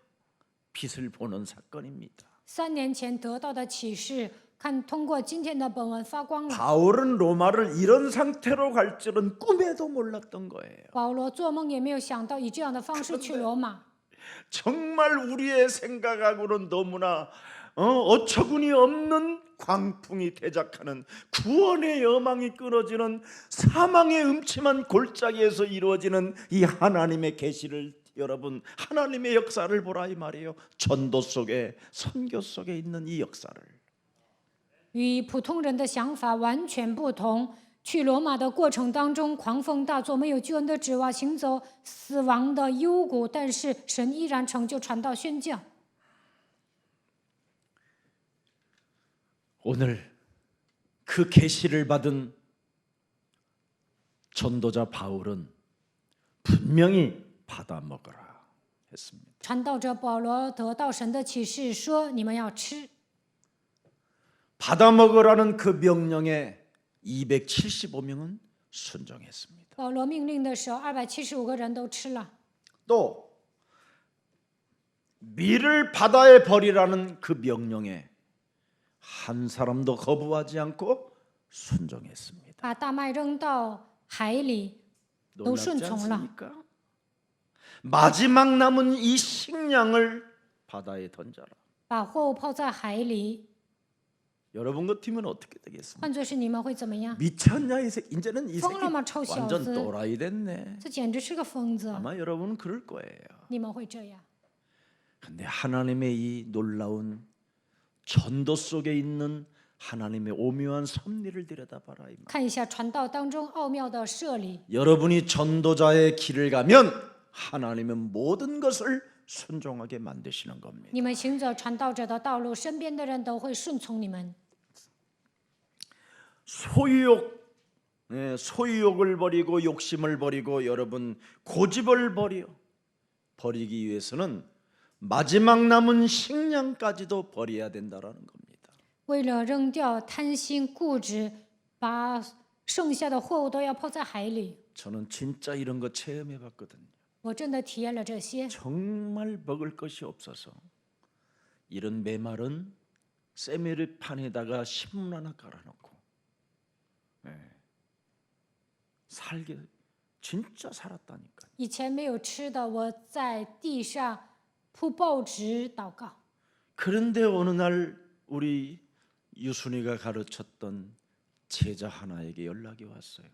Speaker 1: 빛을 보는 사건입니다.
Speaker 2: 3年前得到的启示，看通过今天的本文发光了。
Speaker 1: 바울은 로마를 이런 상태로 갈 줄은 꿈에도 몰랐던 거예요.
Speaker 2: 保罗做梦也没有想到以这样的方式去罗马。
Speaker 1: 정말 우리의 생각하고는 너무나 어처구니 없는 광풍이 대작하는 구원의 여망이 끊어지는 사망의 음침한 골짜기에서 이루어지는 이 하나님의 계시를 여러분 하나님의 역사를 보라 이 말이에요. 전도 속에 선교 속에 있는 이 역사를
Speaker 2: 与普通人的想法完全不同。去罗马的过程当中，狂风大作，没有救恩的指望，行走死亡的幽谷，但是神依然成就传道宣教。
Speaker 1: 오늘 그 계시를 받은 전도자 바울은 분명히 받아 먹어라 했습니다.
Speaker 2: 传道者保罗得到神的启示，说：“你们要吃。”
Speaker 1: 받아 먹으라는 그 명령에 275명은 순종했습니다.
Speaker 2: 保罗命令的时候，275个人都吃了。
Speaker 1: 또 밀을 바다에 버리라는 그 명령에 한 사람도 거부하지 않고 순종했습니다.
Speaker 2: 把大麦扔到海里，都
Speaker 1: 놀랍지
Speaker 2: 顺从了。
Speaker 1: 않습니까? 마지막 남은 이 식량을 바다에 던져라.
Speaker 2: 把货物抛在海里，
Speaker 1: 여러분 같으면 어떻게 되겠습니까?
Speaker 2: 换作是你们会怎么样？
Speaker 1: 미쳤냐 이 새끼 이제는 이 새끼
Speaker 2: 疯了吗，臭小
Speaker 1: 완전
Speaker 2: 子！
Speaker 1: 또라이 됐네.
Speaker 2: 这简直是个疯子！
Speaker 1: 아마 여러분은 그럴 거예요.
Speaker 2: 你们会这样？
Speaker 1: 근데 하나님의 이 놀라운 전도 속에 있는 하나님의 오묘한 섭리를 들여다봐라 이 말.
Speaker 2: 看一下传道当中奥妙的设理。
Speaker 1: 여러분이 전도자의 길을 가면 하나님은 모든 것을 순종하게 만드시는 겁니다.
Speaker 2: 你们行走传道者的道路，身边的人都会顺从你们。
Speaker 1: 소유욕을 버리고 욕심을 버리고 여러분 고집을 버리기 위해서는 마지막 남은 식량까지도 버려야 된다라는 겁니다.
Speaker 2: 为了扔掉贪心固执，把剩下的货物都要抛在海里。
Speaker 1: 저는 진짜 이런 거 체험해 봤거든요.
Speaker 2: 我真的体验了这些。
Speaker 1: 정말 먹을 것이 없어서 이런 메말은 세미르판에다가 신문 하나 깔아놓고 살게 진짜 살았다니까.
Speaker 2: 以前没有吃的，我在地上铺报纸祷告。
Speaker 1: 그런데 어느 날 우리 유순이가 가르쳤던 제자 하나에게 연락이 왔어요.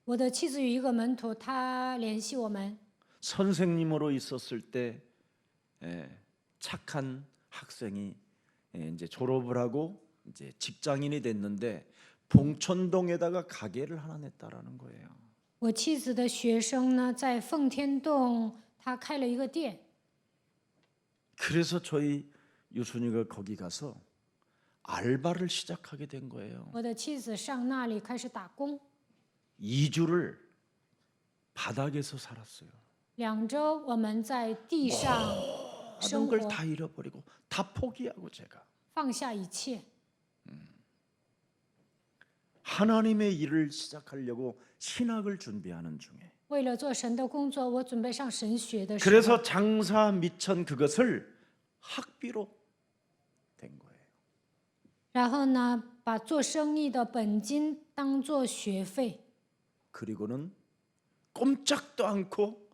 Speaker 2: 我的妻子与一个门徒，他联系我们。
Speaker 1: 선생님으로 있었을 때 착한 학생이 이제 졸업을 하고 이제 직장인이 됐는데 봉천동에다가 가게를 하나 냈다라는 거예요.
Speaker 2: 我妻子的学生呢，在奉天洞，他开了一个店。
Speaker 1: 그래서 저희 유순이가 거기 가서 알바를 시작하게 된 거예요.
Speaker 2: 我的妻子上那里开始打工，
Speaker 1: 2주를 바닥에서 살았어요.
Speaker 2: 2周我们在地上
Speaker 1: 모든
Speaker 2: 生
Speaker 1: 걸
Speaker 2: 活，
Speaker 1: 다 잃어버리고 다 포기하고 제가
Speaker 2: 放下一切。
Speaker 1: 하나님의 일을 시작하려고 신학을 준비하는 중에
Speaker 2: 为了做神的工作，我准备上神学的时候，
Speaker 1: 그래서 장사 미천 그것을 학비로 된 거예요.
Speaker 2: 然后呢，把做生意的本金当做学费，
Speaker 1: 그리고는 꼼짝도 않고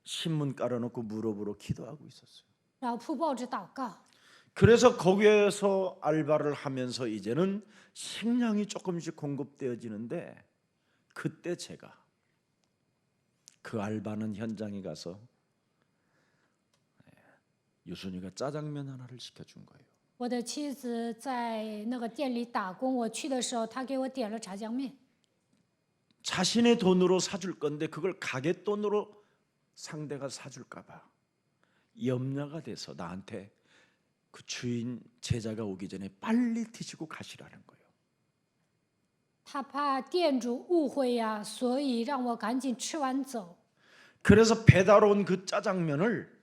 Speaker 1: 신문 깔아놓고 무릎으로 기도하고 있었어요.
Speaker 2: 然后铺报纸祷告。
Speaker 1: 그래서 거기에서 알바를 하면서 이제는 식량이 조금씩 공급되어지는데 그때 제가 그 알바는 현장에 가서 유순이가 짜장면 하나를 시켜준 거예요.
Speaker 2: 我的妻子在那个店里打工，我去的时候，她给我点了炸酱面。
Speaker 1: 자신의 돈으로 사줄 건데 그걸 가게 돈으로 상대가 사줄까 봐 염려가 돼서 나한테 그 주인 제자가 오기 전에 빨리 드시고 가시라는 거예요.
Speaker 2: 他怕店主误会呀，所以让我赶紧吃完走。
Speaker 1: 그래서 배달 온 그 짜장면을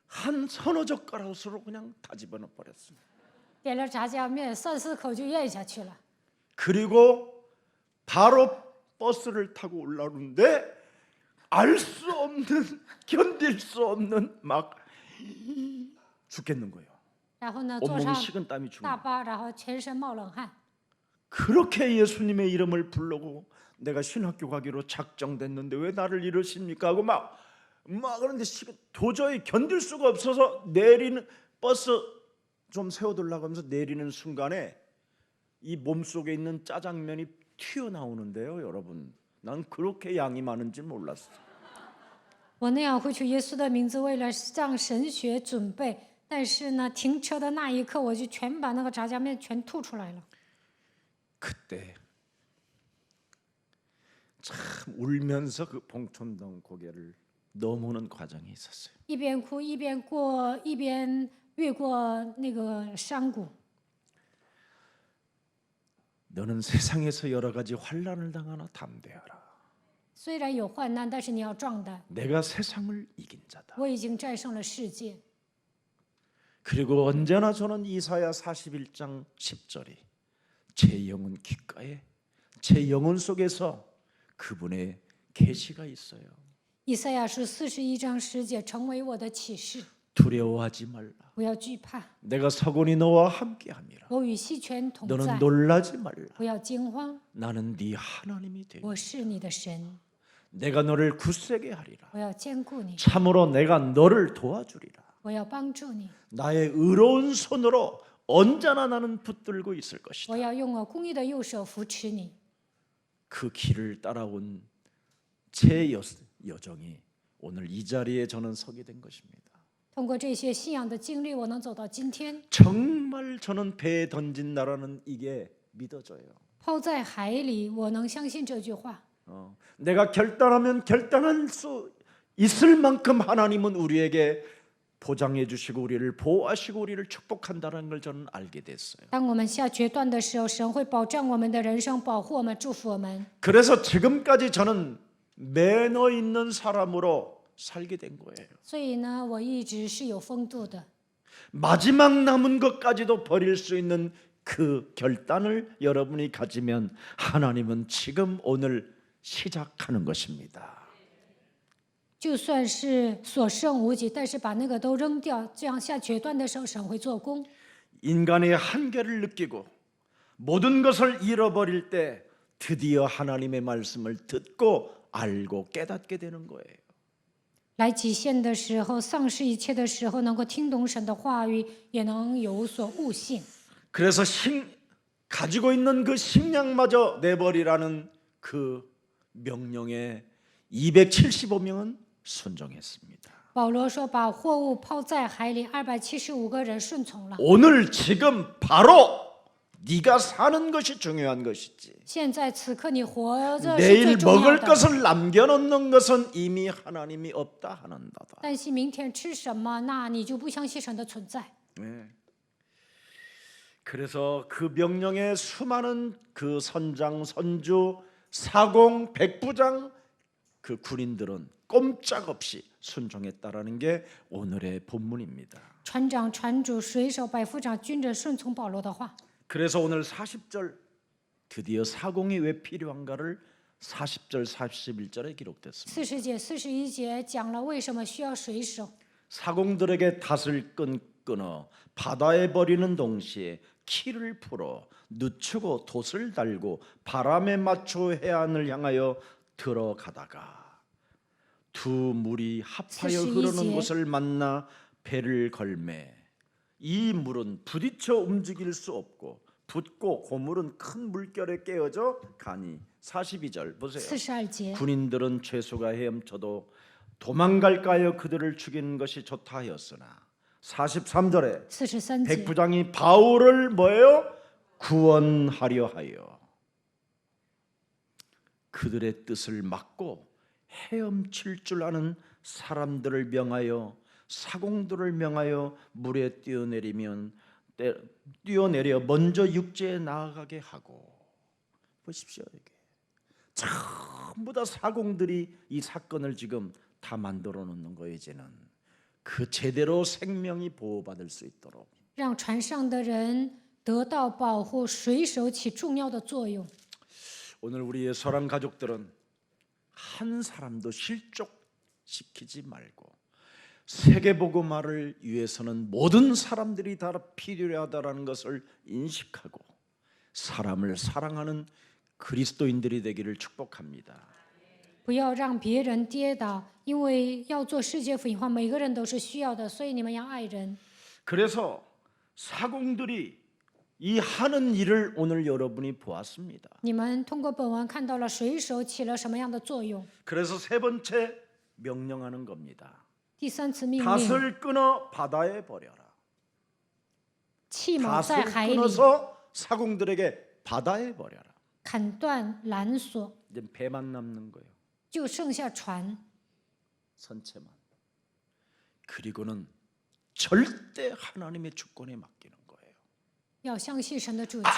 Speaker 1: 한 서너 젓가락으로 그냥 다 집어넣어 버렸습니다.
Speaker 2: 点了炸酱面，3-4口就咽下去了。
Speaker 1: 그리고 바로 버스를 타고 올라오는데 알 수 없는 견딜 수 없는 막 죽겠는 거예요.
Speaker 2: 然后呢，坐上
Speaker 1: 온몸이 식은땀이 주는
Speaker 2: 大
Speaker 1: 거예요.
Speaker 2: 巴，然后全身冒冷汗。
Speaker 1: 그렇게 예수님의 이름을 부르고 내가 신학교 가기로 작정됐는데 왜 나를 이러십니까 하고 막 그런데 도저히 견딜 수가 없어서 내리는 버스 좀 세워두려고 하면서 내리는 순간에 이 몸속에 있는 짜장면이 튀어나오는데요. 여러분, 난 그렇게 양이 많은지 몰랐어요.
Speaker 2: 我那样会去耶稣的名字，为了向神学准备。但是呢，停车的那一刻，我就全把那个炸酱面全吐出来了。
Speaker 1: 그때 참 울면서 그 봉천동 고개를 넘어오는 과정이 있었어요.
Speaker 2: 一边哭一边越过那个山谷。
Speaker 1: 너는 세상에서 여러 가지 환난을 당하나 담대하라.
Speaker 2: 虽然有患难，但是你要壮胆。
Speaker 1: 내가 세상을 이긴 자다.
Speaker 2: 我已经战胜了世界。
Speaker 1: 그리고 언제나 저는 이사야 41장 10절이 제 영혼 귓가에 제 영혼 속에서 그분의 계시가 있어요.
Speaker 2: 以赛亚书41章10节成为我的启示。
Speaker 1: 두려워하지 말라.
Speaker 2: 不要惧怕，
Speaker 1: 내가 서곤히 너와 함께함이라.
Speaker 2: 我与西泉同
Speaker 1: 너는
Speaker 2: 在。
Speaker 1: 놀라지 말라.
Speaker 2: 不要惊慌，
Speaker 1: 나는 네 하나님이 되리.
Speaker 2: 我是你的神，
Speaker 1: 내가 너를 굳세게 하리라.
Speaker 2: 我要坚固你，
Speaker 1: 참으로 내가 너를 도와주리라.
Speaker 2: 我要帮助你，
Speaker 1: 나의 의로운 손으로 언제나 나는 붙들고 있을 것이다.
Speaker 2: 我要用我公义的右手扶持你。
Speaker 1: 그 길을 따라온 제 여정이 오늘 이 자리에 저는 서게 된 것입니다.
Speaker 2: 通过这些信仰的经历，我能走到今天。
Speaker 1: 정말 저는 배에 던진다라는 이게 믿어져요.
Speaker 2: 抛在海里，我能相信这句话。
Speaker 1: 내가 결단하면 결단할 수 있을 만큼 하나님은 우리에게 보장해 주시고 우리를 보호하시고 우리를 축복한다는 걸 저는 알게 됐어요.
Speaker 2: 当我们下决断的时候，神会保障我们的人生，保护我们，祝福我们。
Speaker 1: 그래서 지금까지 저는 매너 있는 사람으로 살게 된 거예요.
Speaker 2: 所以呢，我一直是有风度的。
Speaker 1: 마지막 남은 것까지도 버릴 수 있는 그 결단을 여러분이 가지면 하나님은 지금 오늘 시작하는 것입니다.
Speaker 2: 就算是所剩无几，但是把那个都扔掉，这样下决断的时候，神会做工。
Speaker 1: 인간의 한계를 느끼고 모든 것을 잃어버릴 때 드디어 하나님의 말씀을 듣고 알고 깨닫게 되는 거예요.
Speaker 2: 来极限的时候，丧失一切的时候，能够听懂神的话语，也能有所悟性。
Speaker 1: 그래서 가지고 있는 그 식량마저 내버리라는 그 명령에 275명은 순종했습니다.
Speaker 2: 保罗说：“把货物抛在海里，275个人顺从了。
Speaker 1: 오늘 지금 바로 네가 사는 것이 중요한 것이지.
Speaker 2: 现在此刻你活着是
Speaker 1: 내일
Speaker 2: 最重要
Speaker 1: 먹을
Speaker 2: 的，
Speaker 1: 것을 남겨놓는 것은 이미 하나님이 없다 하는다다.
Speaker 2: 担心明天吃什么，那你就不相信神的存在。
Speaker 1: 네. 그래서 그 명령에 수많은 그 선장, 선주, 사공, 백부장 그 군인들은 꼼짝없이 순종했다라는 게 오늘의 본문입니다.
Speaker 2: 船长、船主、水手、百夫长、军人顺从保罗的话。
Speaker 1: 그래서 오늘 40절 드디어 사공이 왜 필요한가를 40절 41절에 기록됐습니다.
Speaker 2: 40节、41节讲了为什么需要水手。
Speaker 1: 사공들에게 닷을 끊어 바다에 버리는 동시에 키를 풀어 늦추고 돛을 달고 바람에 맞춰 해안을 향하여 들어가다가 두 물이 합하여
Speaker 2: 41
Speaker 1: 흐르는
Speaker 2: 제.
Speaker 1: 곳을 만나 배를 걸매 이 물은 부딪혀 움직일 수 없고 붓고 고물은 큰 물결에 깨어져 가니 42절 보세요.
Speaker 2: 42节，
Speaker 1: 군인들은 죄수가 헤엄쳐도 도망갈까요? 그들을 죽이는 것이 좋다 하였으나 43절에
Speaker 2: 43节，
Speaker 1: 백부장이 바울을 뭐예요? 구원하려 하여 그들의 뜻을 막고 헤엄칠 줄 아는 사람들을 명하여 사공들을 명하여 물에 뛰어내려 먼저 육지에 나아가게 하고 보십시오. 이게 전부 다 사공들이 이 사건을 지금 다 만들어 놓는 거예요. 이제는 그 제대로 생명이 보호받을 수 있도록
Speaker 2: 让船上的人得到保护，水手起重要的作用。
Speaker 1: 오늘 우리의 서랑 가족들은 한 사람도 실족시키지 말고 세계복음화를 위해서는 모든 사람들이 다 필요하다라는 것을 인식하고 사람을 사랑하는 그리스도인들이 되기를 축복합니다.
Speaker 2: 不要让别人跌倒，因为要做世界福音化，每个人都是需要的，所以你们要爱人。
Speaker 1: 그래서 사공들이 이 하는 일을 오늘 여러분이 보았습니다.
Speaker 2: 你们通过本文看到了水手起了什么样的作用。
Speaker 1: 그래서 세 번째 명령하는 겁니다.
Speaker 2: 第三次命令，
Speaker 1: 닷을 끊어 바다에 버려라.
Speaker 2: 弃锚在
Speaker 1: 닷을
Speaker 2: 海里，
Speaker 1: 끊어서 사공들에게 바다에 버려라.
Speaker 2: 砍断缆索，
Speaker 1: 이제 배만 남는 거예요.
Speaker 2: 就剩下船。
Speaker 1: 선체만. 그리고는 절대 하나님의 주권에 맡기는 거예요.
Speaker 2: 要相信神的主权。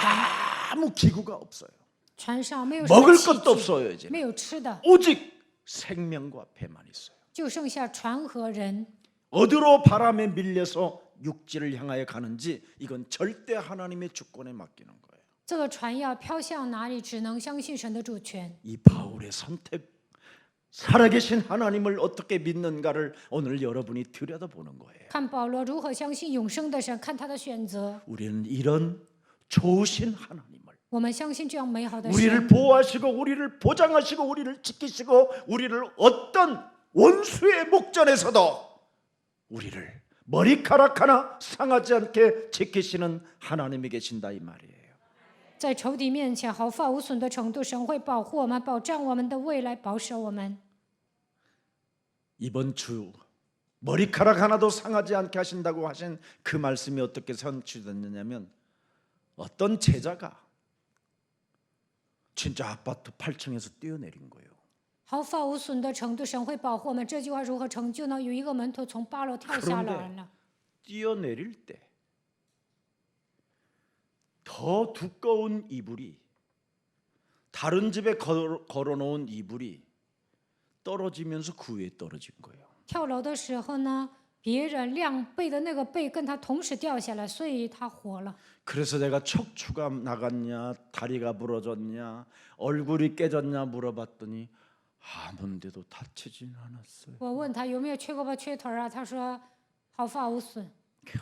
Speaker 1: 아무 기구가 없어요.
Speaker 2: 船上没有什么
Speaker 1: 먹을
Speaker 2: 器
Speaker 1: 것도
Speaker 2: 具，
Speaker 1: 없어요. 이제
Speaker 2: 没有吃的，
Speaker 1: 오직 생명과 배만 있어요.
Speaker 2: 就剩下船和人。
Speaker 1: 어디로 바람에 밀려서 육지를 향하여 가는지 이건 절대 하나님의 주권에 맡기는 거예요.
Speaker 2: 这个船要飘向哪里，只能相信神的主权。
Speaker 1: 이 바울의 선택, 살아계신 하나님을 어떻게 믿는가를 오늘 여러분이 들여다보는 거예요.
Speaker 2: 看保罗如何相信永生的神，看他的选择。
Speaker 1: 우리는 이런 좋으신 하나님을
Speaker 2: 我们相信这样美好的
Speaker 1: 우리를
Speaker 2: 神，
Speaker 1: 보호하시고 우리를 보장하시고 우리를 지키시고 우리를 어떤 원수의 목전에서도 우리를 머리카락 하나 상하지 않게 지키시는 하나님이 계신다 이 말이에요.
Speaker 2: 在仇敌面前毫发无损的程度，神会保护我们，保障我们的未来，保守我们。
Speaker 1: 이번 주 머리카락 하나도 상하지 않게 하신다고 하신 그 말씀이 어떻게 성취됐느냐면 어떤 제자가 진짜 아파트 8층에서 뛰어내린 거예요.
Speaker 2: 毫发无损的程度，神会保护我们。这句话如何成就呢？有一个门徒从8楼跳下来了，
Speaker 1: 뛰어내릴 때 더 두꺼운 이불이 다른 집에 걸어놓은 이불이 떨어지면서 그 위에 떨어진 거예요.
Speaker 2: 跳楼的时候呢，别人晾被的那个被跟他同时掉下来，所以他活了。
Speaker 1: 그래서 내가 척추가 나갔냐 다리가 부러졌냐 얼굴이 깨졌냐 물어봤더니 아무데도 다치진 않았어요.
Speaker 2: 我问他有没有缺胳膊缺腿啊，他说毫发无损。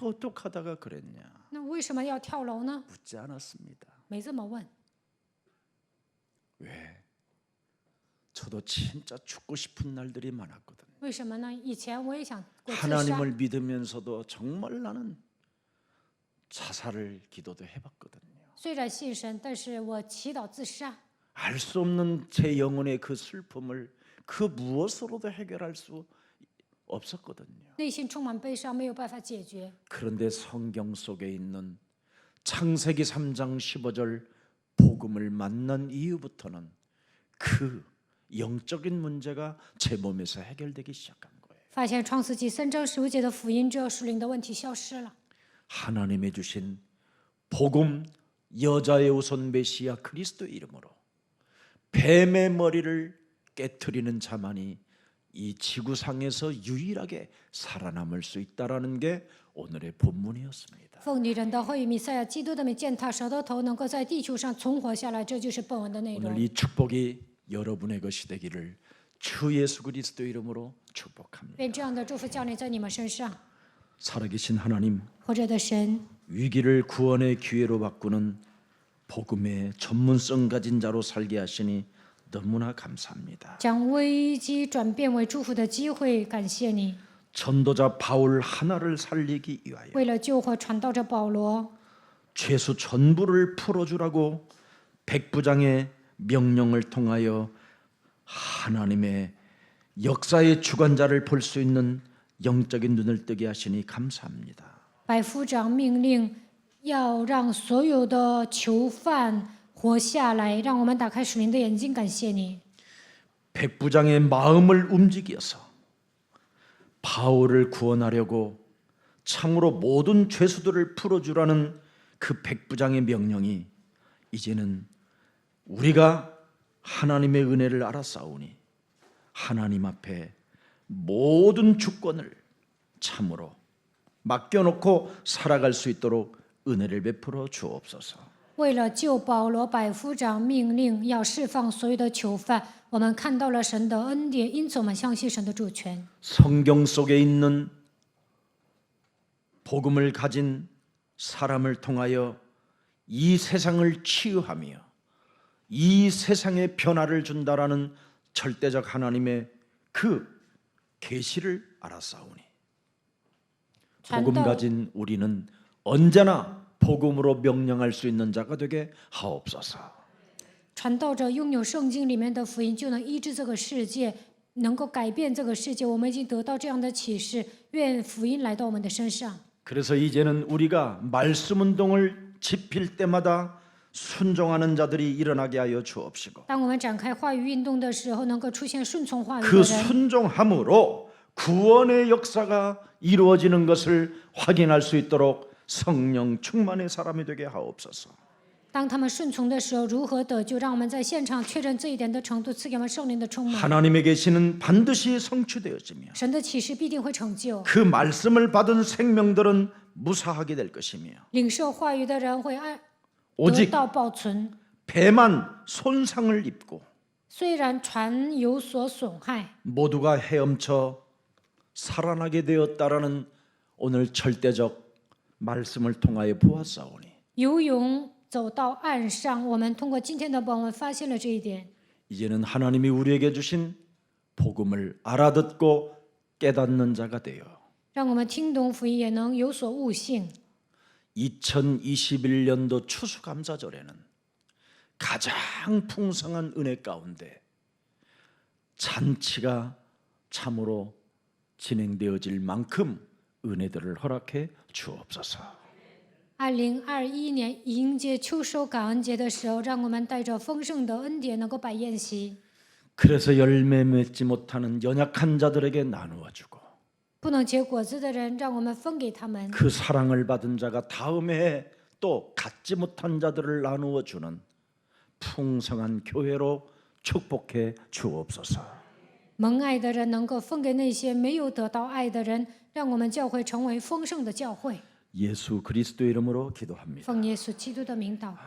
Speaker 1: 어떻게 하다가 그랬냐
Speaker 2: 那为什么要跳楼呢？
Speaker 1: 묻지 않았습니다.
Speaker 2: 没这么问。
Speaker 1: 왜? 저도 진짜 죽고 싶은 날들이 많았거든요.
Speaker 2: 为什么呢？以前我也想过自杀，
Speaker 1: 하나님을 믿으면서도 정말 나는 자살을 기도도 해봤거든요.
Speaker 2: 虽然信神，但是我祈祷自杀。
Speaker 1: 알 수 없는 제 영혼의 그 슬픔을 그 무엇으로도 해결할 수 없었거든요.
Speaker 2: 内心充满悲伤，没有办法解决。
Speaker 1: 그런데 성경 속에 있는 창세기 3장 15절 복음을 만난 이후부터는 그 영적인 문제가 제 몸에서 해결되기 시작한 거예요.
Speaker 2: 发现创世纪3章15节的福音之后，属灵的问题消失了。
Speaker 1: 하나님의 주신 복음 여자의 우선 메시아 그리스도 이름으로 뱀의 머리를 깨트리는 자만이 이 지구상에서 유일하게 살아남을 수 있다라는 게 오늘의 본문이었습니다.
Speaker 2: 奉你人的后裔弥赛亚基督的名践踏蛇的头，能够在地球上存活下来，这就是本文的内
Speaker 1: 오늘
Speaker 2: 容。
Speaker 1: 이 축복이 여러분의 것이 되기를 주 예수 그리스도 이름으로 축복합니다.
Speaker 2: 愿这样的祝福降临在你们身上。
Speaker 1: 살아계신 하나님,
Speaker 2: 活着的神，
Speaker 1: 위기를 구원의 기회로 바꾸는 복음의 전문성 가진 자로 살게 하시니 너무나 감사합니다.
Speaker 2: 将危机转变为祝福的机会，感谢你。
Speaker 1: 전도자 바울 하나를 살리기 위하여
Speaker 2: 为了救活传道者保罗，
Speaker 1: 죄수 전부를 풀어주라고 백부장의 명령을 통하여 하나님의 역사의 주관자를 볼 수 있는 영적인 눈을 뜨게 하시니 감사합니다.
Speaker 2: 百夫长命令要让所有的囚犯活下来，让我们打开属灵的眼睛，感谢你。
Speaker 1: 백부장의 마음을 움직여서 바울을 구원하려고 참으로 모든 죄수들을 풀어주라는 그 백부장의 명령이 이제는 우리가 하나님의 은혜를 알아싸우니 하나님 앞에 모든 주권을 참으로 맡겨놓고 살아갈 수 있도록 은혜를 베풀어 주옵소서.
Speaker 2: 为了救保罗，百夫长命令要释放所有的囚犯。我们看到了神的恩典，因此我们相信神的主权。
Speaker 1: 성경 속에 있는 복음을 가진 사람을 통하여 이 세상을 치유하며 이 세상에 변화를 준다라는 절대적 하나님의 그 계시를 알아싸우니 복음
Speaker 2: 传道
Speaker 1: 가진 우리는 언제나 복음으로 명령할 수 있는 자가 되게 하옵소서.
Speaker 2: 传道者拥有圣经里面的福音，就能医治这个世界，能够改变这个世界。我们已经得到这样的启示，愿福音来到我们的身上。
Speaker 1: 그래서 이제는 우리가 말씀 운동을 지필 때마다 순종하는 자들이 일어나게 하여 주옵시고
Speaker 2: 当我们展开话语运动的时候，能够出现顺从话语的
Speaker 1: 그
Speaker 2: 人，
Speaker 1: 순종함으로 구원의 역사가 이루어지는 것을 확인할 수 있도록 성령 충만의 사람이 되게 하옵소서.
Speaker 2: 当他们顺从的时候，如何得救？让我们在现场确认这一点的程度，赐给我们圣灵的充满。
Speaker 1: 하나님의 계시는 반드시 성취되어지며
Speaker 2: 神的启示必定会成就，
Speaker 1: 그 말씀을 받은 생명들은 무사하게 될 것이며
Speaker 2: 领受话语的人会得
Speaker 1: 오직
Speaker 2: 到保存。
Speaker 1: 배만 손상을 입고
Speaker 2: 虽然船有所损害，
Speaker 1: 모두가 헤엄쳐 살아나게 되었다라는 오늘 절대적 말씀을 통하여 보았사오니
Speaker 2: 游泳走到岸上，我们通过今天的本文发现了这一点。
Speaker 1: 이제는 하나님이 우리에게 주신 복음을 알아듣고 깨닫는 자가 되어
Speaker 2: 让我们听懂福音，也能有所悟性。
Speaker 1: 2021년도 추수감사절에는 가장 풍성한 은혜 가운데 잔치가 참으로 진행되어질 만큼 은혜들을 허락해 주옵소서.
Speaker 2: 2021年迎接秋收感恩节的时候，让我们带着丰盛的恩典，能够摆宴席。
Speaker 1: 그래서 열매 맺지 못하는 연약한 자들에게 나누어 주고
Speaker 2: 不能结果子的人，让我们分给他们。
Speaker 1: 그 사랑을 받은 자가 다음 해에 또 갖지 못한 자들을 나누어 주는 풍성한 교회로 축복해 주옵소서.
Speaker 2: 蒙爱的人能够分给那些没有得到爱的人，让我们教会成为丰盛的教会。
Speaker 1: 예수 그리스도 이름으로 기도합니다.
Speaker 2: 奉耶稣基督的名祷告。